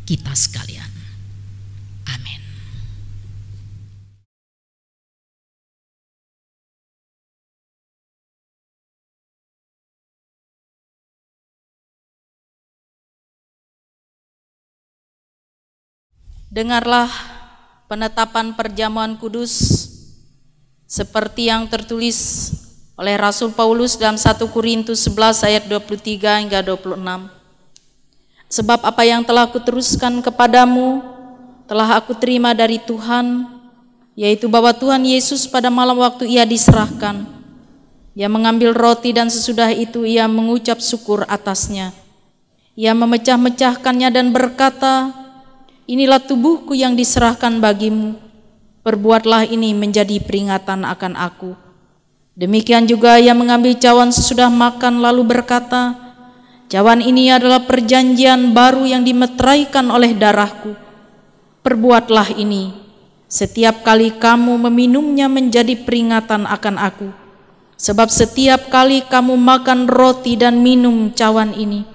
[SPEAKER 3] kita sekalian. Amin.
[SPEAKER 5] Dengarlah penetapan perjamuan kudus seperti yang tertulis oleh Rasul Paulus dalam 1 Korintus 11 ayat 23 hingga 26. Sebab apa yang telah kuteruskan kepadamu telah aku terima dari Tuhan, yaitu bahwa Tuhan Yesus pada malam waktu Ia diserahkan, Ia mengambil roti dan sesudah itu Ia mengucap syukur atasnya. Ia memecah-mecahkannya dan berkata, "Inilah tubuhku yang diserahkan bagimu, perbuatlah ini menjadi peringatan akan aku." Demikian juga Ia mengambil cawan sesudah makan lalu berkata, "Cawan ini adalah perjanjian baru yang dimeteraikan oleh darahku. Perbuatlah ini setiap kali kamu meminumnya menjadi peringatan akan aku. Sebab setiap kali kamu makan roti dan minum cawan ini,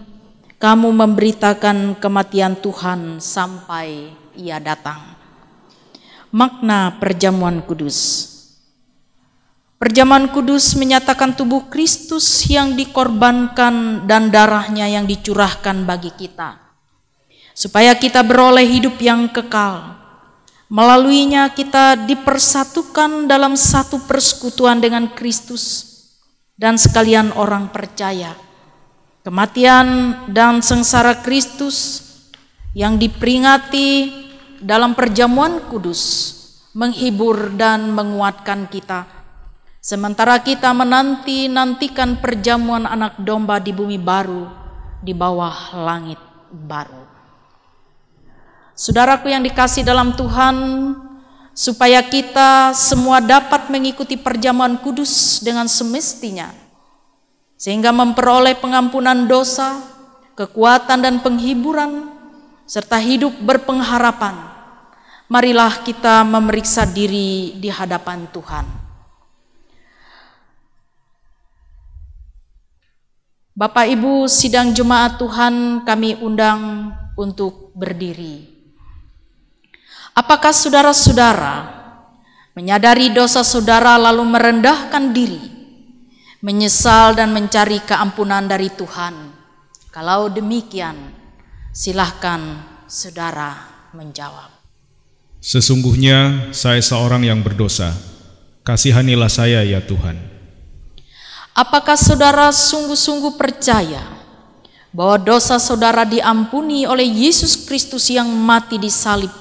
[SPEAKER 5] kamu memberitakan kematian Tuhan sampai Ia datang." Makna perjamuan kudus. Perjamuan kudus menyatakan tubuh Kristus yang dikorbankan dan darahnya yang dicurahkan bagi kita, supaya kita beroleh hidup yang kekal. Melaluinya kita dipersatukan dalam satu persekutuan dengan Kristus dan sekalian orang percaya. Kematian dan sengsara Kristus yang diperingati dalam perjamuan kudus menghibur dan menguatkan kita, sementara kita menanti-nantikan perjamuan anak domba di bumi baru, di bawah langit baru. Saudaraku yang dikasih dalam Tuhan, supaya kita semua dapat mengikuti perjamuan kudus dengan semestinya, sehingga memperoleh pengampunan dosa, kekuatan dan penghiburan, serta hidup berpengharapan. Marilah kita memeriksa diri di hadapan Tuhan. Bapak Ibu sidang jemaat Tuhan, kami undang untuk berdiri. Apakah saudara-saudara menyadari dosa saudara lalu merendahkan diri, menyesal dan mencari keampunan dari Tuhan? Kalau demikian, silahkan saudara menjawab.
[SPEAKER 2] Sesungguhnya saya seorang yang berdosa. Kasihanilah saya ya Tuhan.
[SPEAKER 5] Apakah saudara sungguh-sungguh percaya bahwa dosa saudara diampuni oleh Yesus Kristus yang mati di salib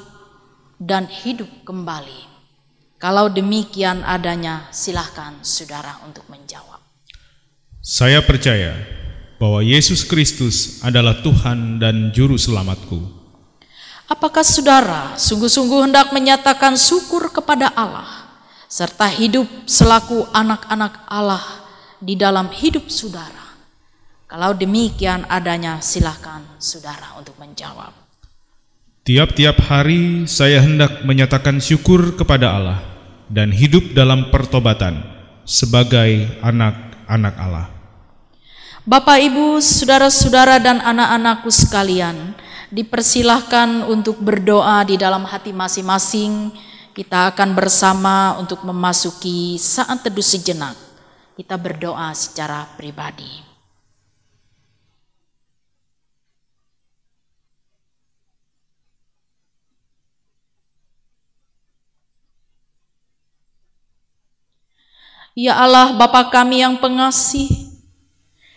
[SPEAKER 5] dan hidup kembali? Kalau demikian adanya, silahkan saudara untuk menjawab.
[SPEAKER 2] Saya percaya bahwa Yesus Kristus adalah Tuhan dan Juru Selamatku.
[SPEAKER 5] Apakah saudara sungguh-sungguh hendak menyatakan syukur kepada Allah serta hidup selaku anak-anak Allah di dalam hidup saudara? Kalau demikian adanya, silahkan saudara untuk menjawab.
[SPEAKER 2] Tiap-tiap hari saya hendak menyatakan syukur kepada Allah dan hidup dalam pertobatan sebagai anak-anak Allah.
[SPEAKER 5] Bapak, Ibu, saudara-saudara dan anak-anakku sekalian, dipersilahkan untuk berdoa di dalam hati masing-masing. Kita akan bersama untuk memasuki saat teduh sejenak. Kita berdoa secara pribadi. Ya Allah, Bapa kami yang pengasih,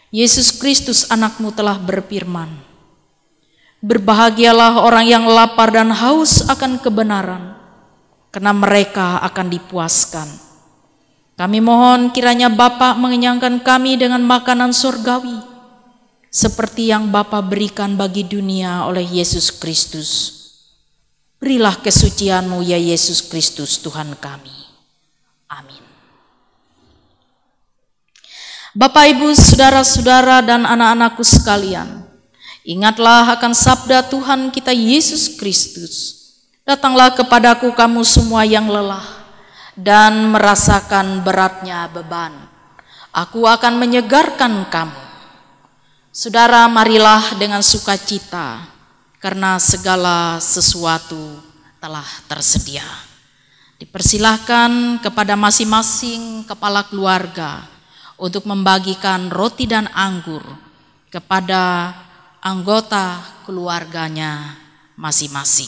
[SPEAKER 5] Yesus Kristus anak-Mu telah berfirman, berbahagialah orang yang lapar dan haus akan kebenaran, karena mereka akan dipuaskan. Kami mohon kiranya Bapa mengenyangkan kami dengan makanan surgawi, seperti yang Bapa berikan bagi dunia oleh Yesus Kristus. Berilah kesucian-Mu ya Yesus Kristus Tuhan kami. Amin. Bapak, Ibu, saudara-saudara dan anak-anakku sekalian, ingatlah akan sabda Tuhan kita Yesus Kristus. Datanglah kepadaku kamu semua yang lelah dan merasakan beratnya beban, aku akan menyegarkan kamu. Saudara, marilah dengan sukacita, karena segala sesuatu telah tersedia. Dipersilahkan kepada masing-masing kepala keluarga untuk membagikan roti dan anggur kepada anggota keluarganya masing-masing.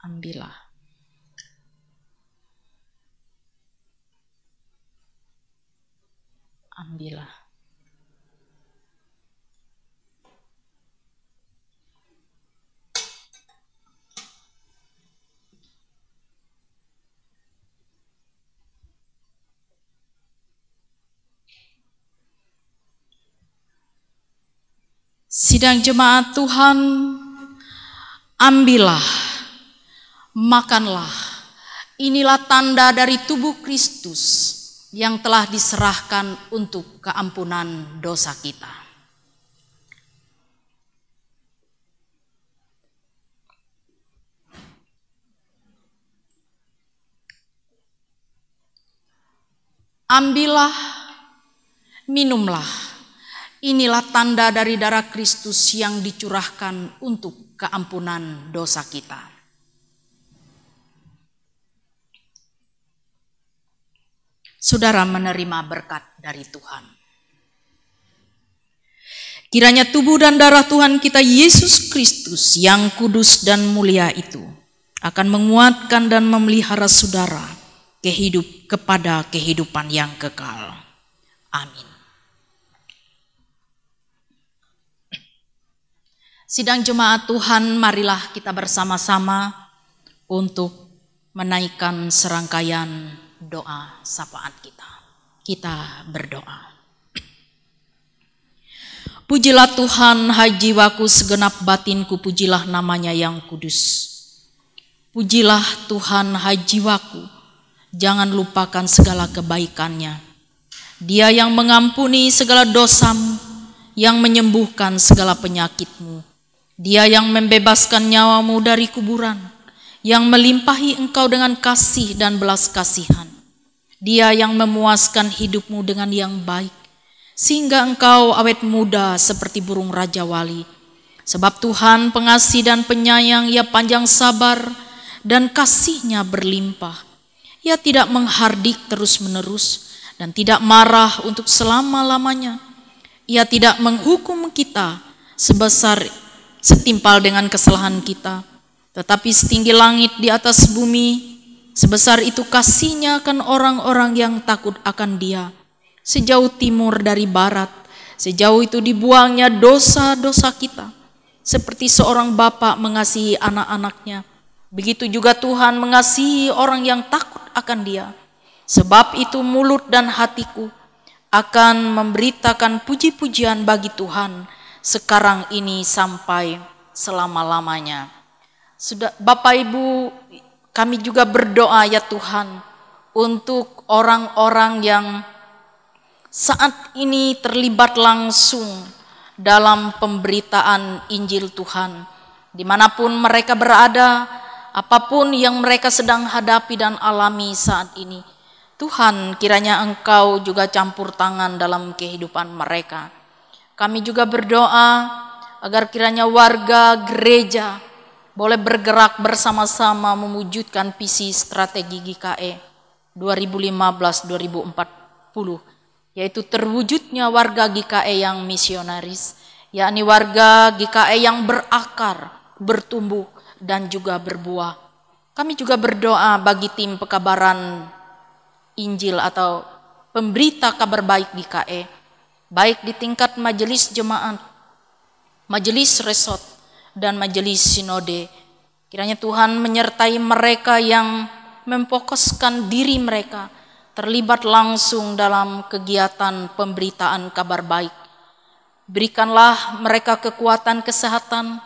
[SPEAKER 5] Ambillah. Ambillah. Sidang jemaat Tuhan, ambillah, makanlah. Inilah tanda dari tubuh Kristus yang telah diserahkan untuk keampunan dosa kita. Ambillah, minumlah. Inilah tanda dari darah Kristus yang dicurahkan untuk keampunan dosa kita. Saudara menerima berkat dari Tuhan. Kiranya tubuh dan darah Tuhan kita Yesus Kristus yang kudus dan mulia itu akan menguatkan dan memelihara saudara kepada kehidupan yang kekal. Amin. Sidang jemaat Tuhan, marilah kita bersama-sama untuk menaikkan serangkaian doa sapaan kita. Kita berdoa. Pujilah Tuhan, hai jiwaku, segenap batinku, pujilah namanya yang kudus. Pujilah Tuhan, hai jiwaku, jangan lupakan segala kebaikannya. Dia yang mengampuni segala dosamu, yang menyembuhkan segala penyakitmu. Dia yang membebaskan nyawamu dari kuburan, yang melimpahi engkau dengan kasih dan belas kasihan. Dia yang memuaskan hidupmu dengan yang baik, sehingga engkau awet muda seperti burung Raja Wali. Sebab Tuhan pengasih dan penyayang, Ia panjang sabar dan kasih-Nya berlimpah. Ia tidak menghardik terus-menerus dan tidak marah untuk selama-lamanya. Ia tidak menghukum kita sebesar setimpal dengan kesalahan kita, tetapi setinggi langit di atas bumi, sebesar itu kasih-Nya akan orang-orang yang takut akan Dia. Sejauh timur dari barat, sejauh itu dibuangnya dosa-dosa kita. Seperti seorang bapa mengasihi anak-anaknya, begitu juga Tuhan mengasihi orang yang takut akan Dia. Sebab itu mulut dan hatiku akan memberitakan puji-pujian bagi Tuhan sekarang ini sampai selama-lamanya. Sudah, Bapak Ibu, kami juga berdoa ya Tuhan untuk orang-orang yang saat ini terlibat langsung dalam pemberitaan Injil Tuhan. Dimanapun mereka berada, apapun yang mereka sedang hadapi dan alami saat ini, Tuhan, kiranya Engkau juga campur tangan dalam kehidupan mereka. Kami juga berdoa agar kiranya warga gereja boleh bergerak bersama-sama mewujudkan visi strategi GKE 2015-2040, yaitu terwujudnya warga GKE yang misionaris, yakni warga GKE yang berakar, bertumbuh, dan juga berbuah. Kami juga berdoa bagi tim pekabaran Injil atau pemberita kabar baik GKE, baik di tingkat majelis jemaat, majelis resort, dan majelis sinode. Kiranya Tuhan menyertai mereka yang memfokuskan diri mereka terlibat langsung dalam kegiatan pemberitaan kabar baik. Berikanlah mereka kekuatan kesehatan,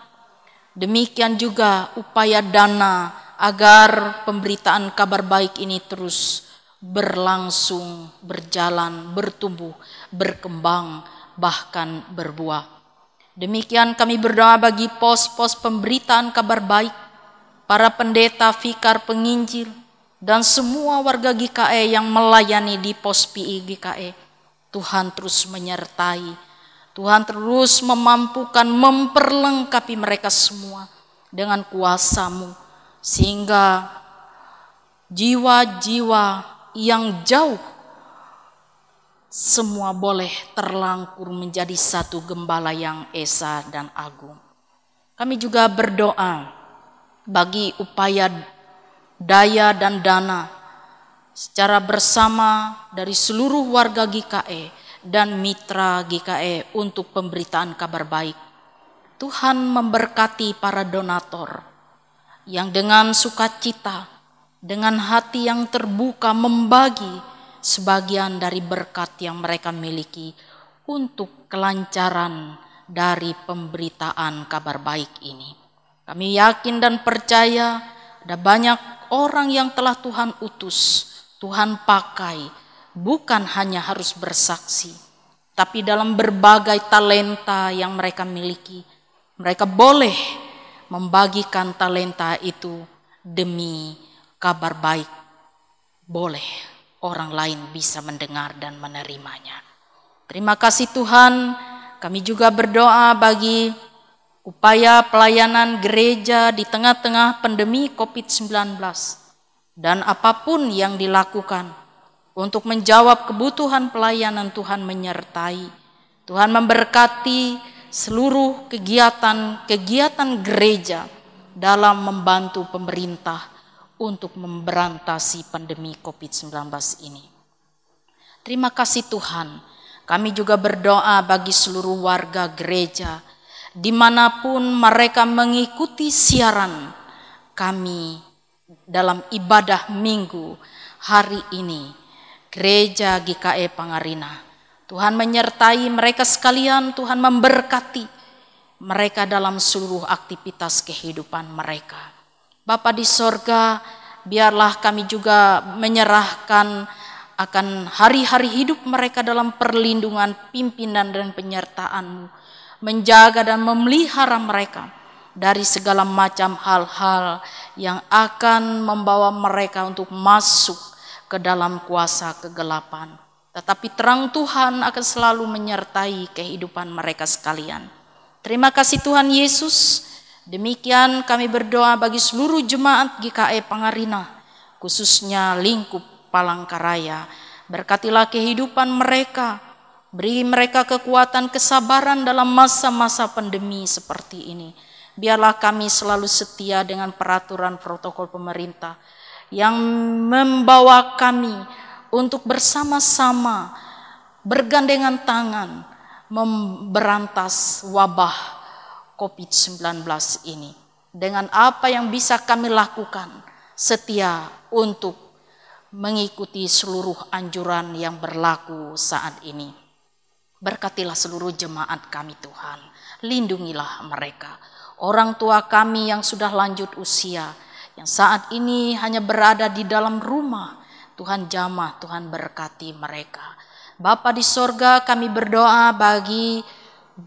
[SPEAKER 5] demikian juga upaya dana agar pemberitaan kabar baik ini terus berlangsung, berjalan, bertumbuh, berkembang, bahkan berbuah. Demikian kami berdoa bagi pos-pos pemberitaan kabar baik, para pendeta, vikar, penginjil, dan semua warga GKE yang melayani di pos PI GKE. Tuhan terus menyertai, Tuhan terus memampukan, memperlengkapi mereka semua dengan kuasa-Mu, sehingga jiwa-jiwa yang jauh semua boleh terlangkur menjadi satu gembala yang esa dan agung. Kami juga berdoa bagi upaya daya dan dana secara bersama dari seluruh warga GKE dan mitra GKE untuk pemberitaan kabar baik. Tuhan memberkati para donatur yang dengan sukacita, dengan hati yang terbuka membagi sebagian dari berkat yang mereka miliki untuk kelancaran dari pemberitaan kabar baik ini. Kami yakin dan percaya ada banyak orang yang telah Tuhan utus, Tuhan pakai, bukan hanya harus bersaksi, tapi dalam berbagai talenta yang mereka miliki, mereka boleh membagikan talenta itu demi kabar baik. Boleh orang lain bisa mendengar dan menerimanya. Terima kasih Tuhan. Kami juga berdoa bagi upaya pelayanan gereja di tengah-tengah pandemi COVID-19 dan apapun yang dilakukan untuk menjawab kebutuhan pelayanan. Tuhan menyertai, Tuhan memberkati seluruh kegiatan gereja dalam membantu pemerintah untuk memberantasi pandemi COVID-19 ini. Terima kasih Tuhan. Kami juga berdoa bagi seluruh warga gereja dimanapun mereka mengikuti siaran kami dalam ibadah minggu hari ini. Gereja GKE Pangarina, Tuhan menyertai mereka sekalian, Tuhan memberkati mereka dalam seluruh aktivitas kehidupan mereka. Bapa di sorga, biarlah kami juga menyerahkan akan hari-hari hidup mereka dalam perlindungan pimpinan dan penyertaan-Mu, menjaga dan memelihara mereka dari segala macam hal-hal yang akan membawa mereka untuk masuk ke dalam kuasa kegelapan. Tetapi terang Tuhan akan selalu menyertai kehidupan mereka sekalian. Terima kasih Tuhan Yesus. Demikian kami berdoa bagi seluruh jemaat GKI Pangarina, khususnya lingkup Palangkaraya. Berkatilah kehidupan mereka, beri mereka kekuatan kesabaran dalam masa-masa pandemi seperti ini. Biarlah kami selalu setia dengan peraturan protokol pemerintah yang membawa kami untuk bersama-sama bergandengan tangan memberantas wabah COVID-19 ini. Dengan apa yang bisa kami lakukan, setia untuk mengikuti seluruh anjuran yang berlaku saat ini. Berkatilah seluruh jemaat kami Tuhan, lindungilah mereka. Orang tua kami yang sudah lanjut usia, yang saat ini hanya berada di dalam rumah, Tuhan jamah, Tuhan berkati mereka. Bapa di sorga, kami berdoa bagi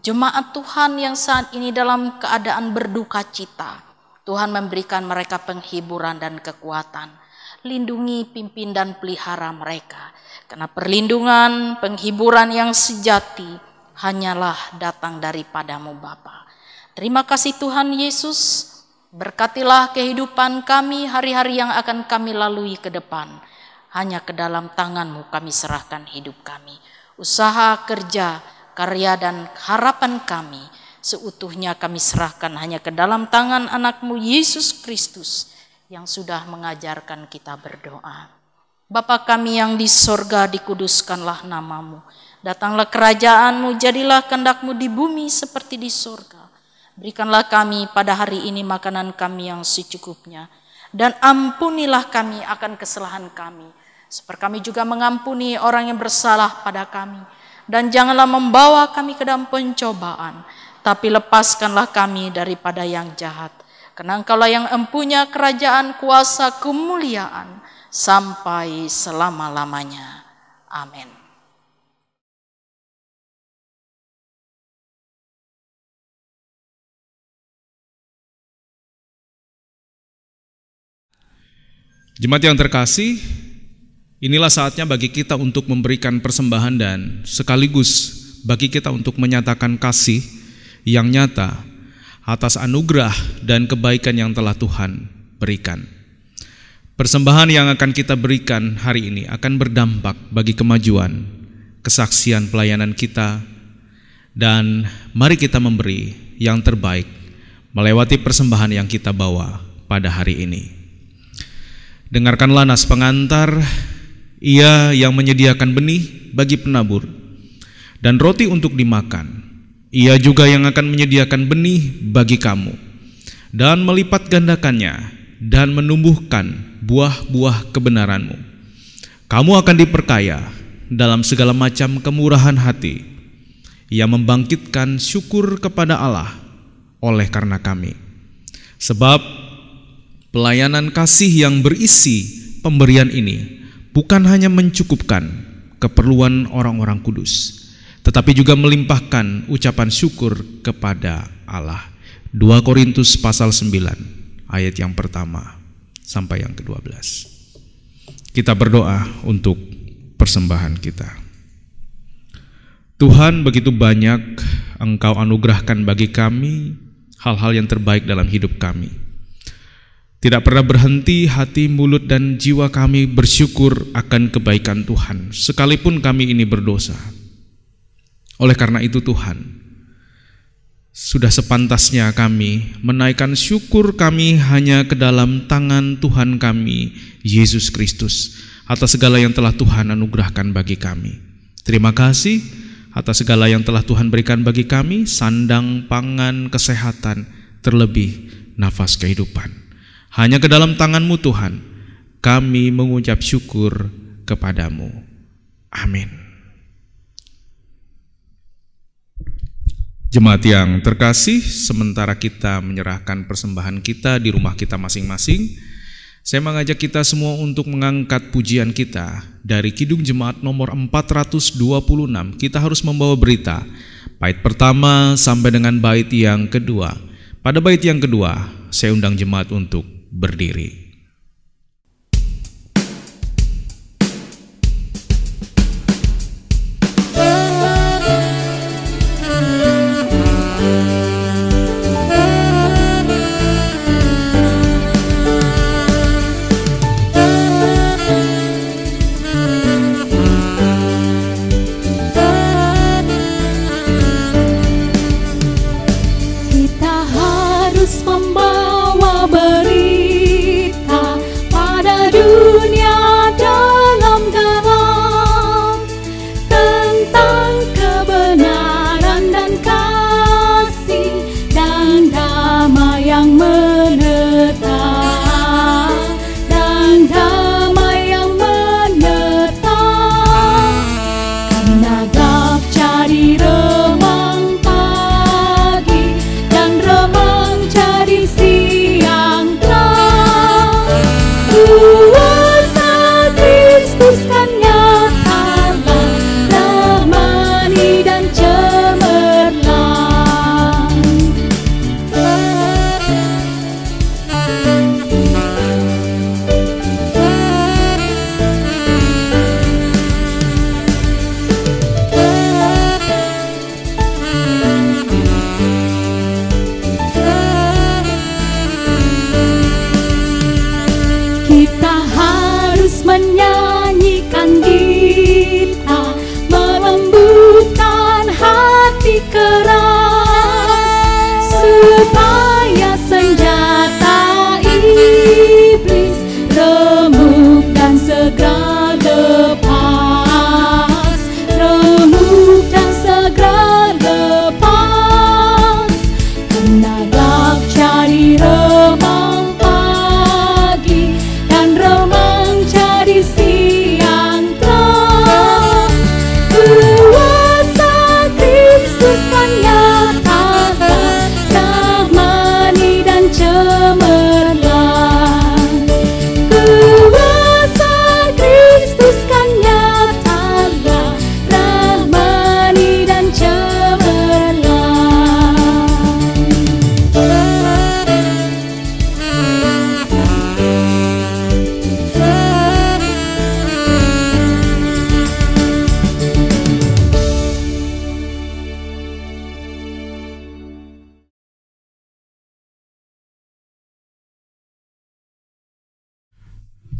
[SPEAKER 5] jemaat Tuhan yang saat ini dalam keadaan berduka cita. Tuhan memberikan mereka penghiburan dan kekuatan. Lindungi, pimpin dan pelihara mereka. Karena perlindungan, penghiburan yang sejati hanyalah datang daripadamu Bapa. Terima kasih Tuhan Yesus. Berkatilah kehidupan kami hari-hari yang akan kami lalui ke depan. Hanya ke dalam tangan-Mu kami serahkan hidup kami. Usaha, kerja, karya dan harapan kami seutuhnya kami serahkan hanya ke dalam tangan anak-Mu Yesus Kristus yang sudah mengajarkan kita berdoa. Bapa kami yang di sorga, dikuduskanlah nama-Mu. Datanglah kerajaan-Mu, jadilah kehendak-Mu di bumi seperti di sorga. Berikanlah kami pada hari ini makanan kami yang secukupnya. Dan ampunilah kami akan kesalahan kami, seperti kami juga mengampuni orang yang bersalah pada kami. Dan janganlah membawa kami ke dalam pencobaan, tapi lepaskanlah kami daripada yang jahat. Karena Engkaulah yang empunya kerajaan, kuasa, kemuliaan sampai selama-lamanya. Amin.
[SPEAKER 2] Jemaat yang terkasih, inilah saatnya bagi kita untuk memberikan persembahan dan sekaligus bagi kita untuk menyatakan kasih yang nyata atas anugerah dan kebaikan yang telah Tuhan berikan. Persembahan yang akan kita berikan hari ini akan berdampak bagi kemajuan, kesaksian pelayanan kita, dan mari kita memberi yang terbaik melewati persembahan yang kita bawa pada hari ini. Dengarkanlah nas pengantar, Ia yang menyediakan benih bagi penabur dan roti untuk dimakan. Ia juga yang akan menyediakan benih bagi kamu dan melipat gandakannya dan menumbuhkan buah-buah kebenaranmu. Kamu akan diperkaya dalam segala macam kemurahan hati. Ia membangkitkan syukur kepada Allah oleh karena kami. Sebab pelayanan kasih yang berisi pemberian ini bukan hanya mencukupkan keperluan orang-orang kudus, tetapi juga melimpahkan ucapan syukur kepada Allah. 2 Korintus pasal 9 ayat yang pertama sampai yang ke-12. Kita berdoa untuk persembahan kita. Tuhan, begitu banyak Engkau anugerahkan bagi kami hal-hal yang terbaik dalam hidup kami. Tidak pernah berhenti hati, mulut, dan jiwa kami bersyukur akan kebaikan Tuhan, sekalipun kami ini berdosa. Oleh karena itu Tuhan, sudah sepantasnya kami menaikkan syukur kami hanya ke dalam tangan Tuhan kami, Yesus Kristus, atas segala yang telah Tuhan anugerahkan bagi kami. Terima kasih atas segala yang telah Tuhan berikan bagi kami, sandang, pangan, kesehatan, terlebih nafas kehidupan. Hanya ke dalam tangan-Mu Tuhan, kami mengucap syukur kepadamu. Amin. Jemaat yang terkasih, sementara kita menyerahkan persembahan kita di rumah kita masing-masing, saya mengajak kita semua untuk mengangkat pujian kita dari Kidung Jemaat nomor 426. Kita harus membawa berita, bait pertama sampai dengan bait yang kedua. Pada bait yang kedua, saya undang jemaat untuk berdiri.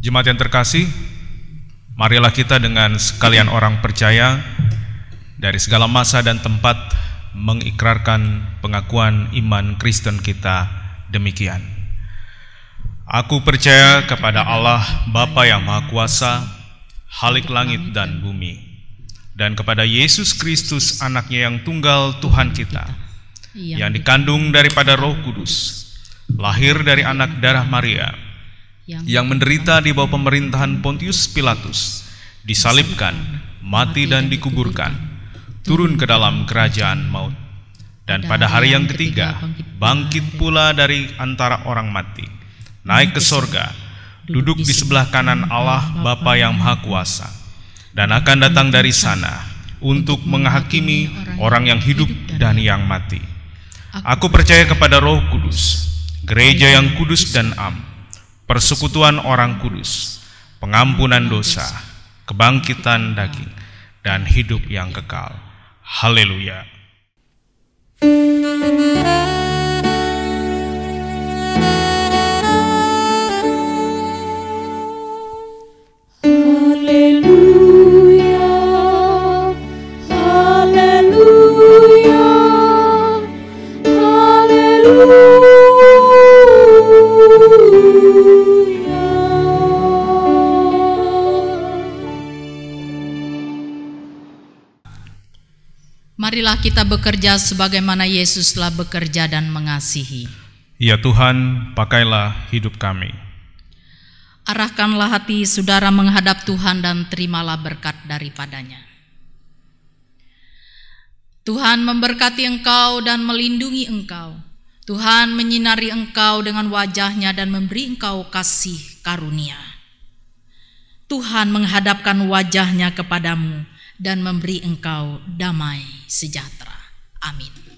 [SPEAKER 2] Jemaat yang terkasih, marilah kita dengan sekalian orang percaya dari segala masa dan tempat mengikrarkan pengakuan iman Kristen kita demikian. Aku percaya kepada Allah Bapa yang Maha Kuasa, Khalik langit dan bumi, dan kepada Yesus Kristus anaknya yang tunggal Tuhan kita, yang dikandung daripada Roh Kudus, lahir dari anak darah Maria, yang menderita di bawah pemerintahan Pontius Pilatus, disalibkan, mati dan dikuburkan, turun ke dalam kerajaan maut, dan pada hari yang ketiga bangkit pula dari antara orang mati, naik ke sorga, duduk di sebelah kanan Allah Bapa yang Maha Kuasa, dan akan datang dari sana untuk menghakimi orang yang hidup dan yang mati. Aku percaya kepada Roh Kudus, gereja yang kudus dan am, persekutuan orang kudus, pengampunan dosa, kebangkitan daging, dan hidup yang kekal. Haleluya.
[SPEAKER 3] Marilah kita bekerja sebagaimana Yesus telah bekerja dan mengasihi.
[SPEAKER 2] Ya Tuhan, pakailah hidup kami.
[SPEAKER 3] Arahkanlah hati saudara menghadap Tuhan dan terimalah berkat daripadanya. Tuhan memberkati engkau dan melindungi engkau. Tuhan menyinari engkau dengan wajah-Nya dan memberi engkau kasih karunia. Tuhan menghadapkan wajah-Nya kepadamu dan memberi engkau damai sejahtera. Amin.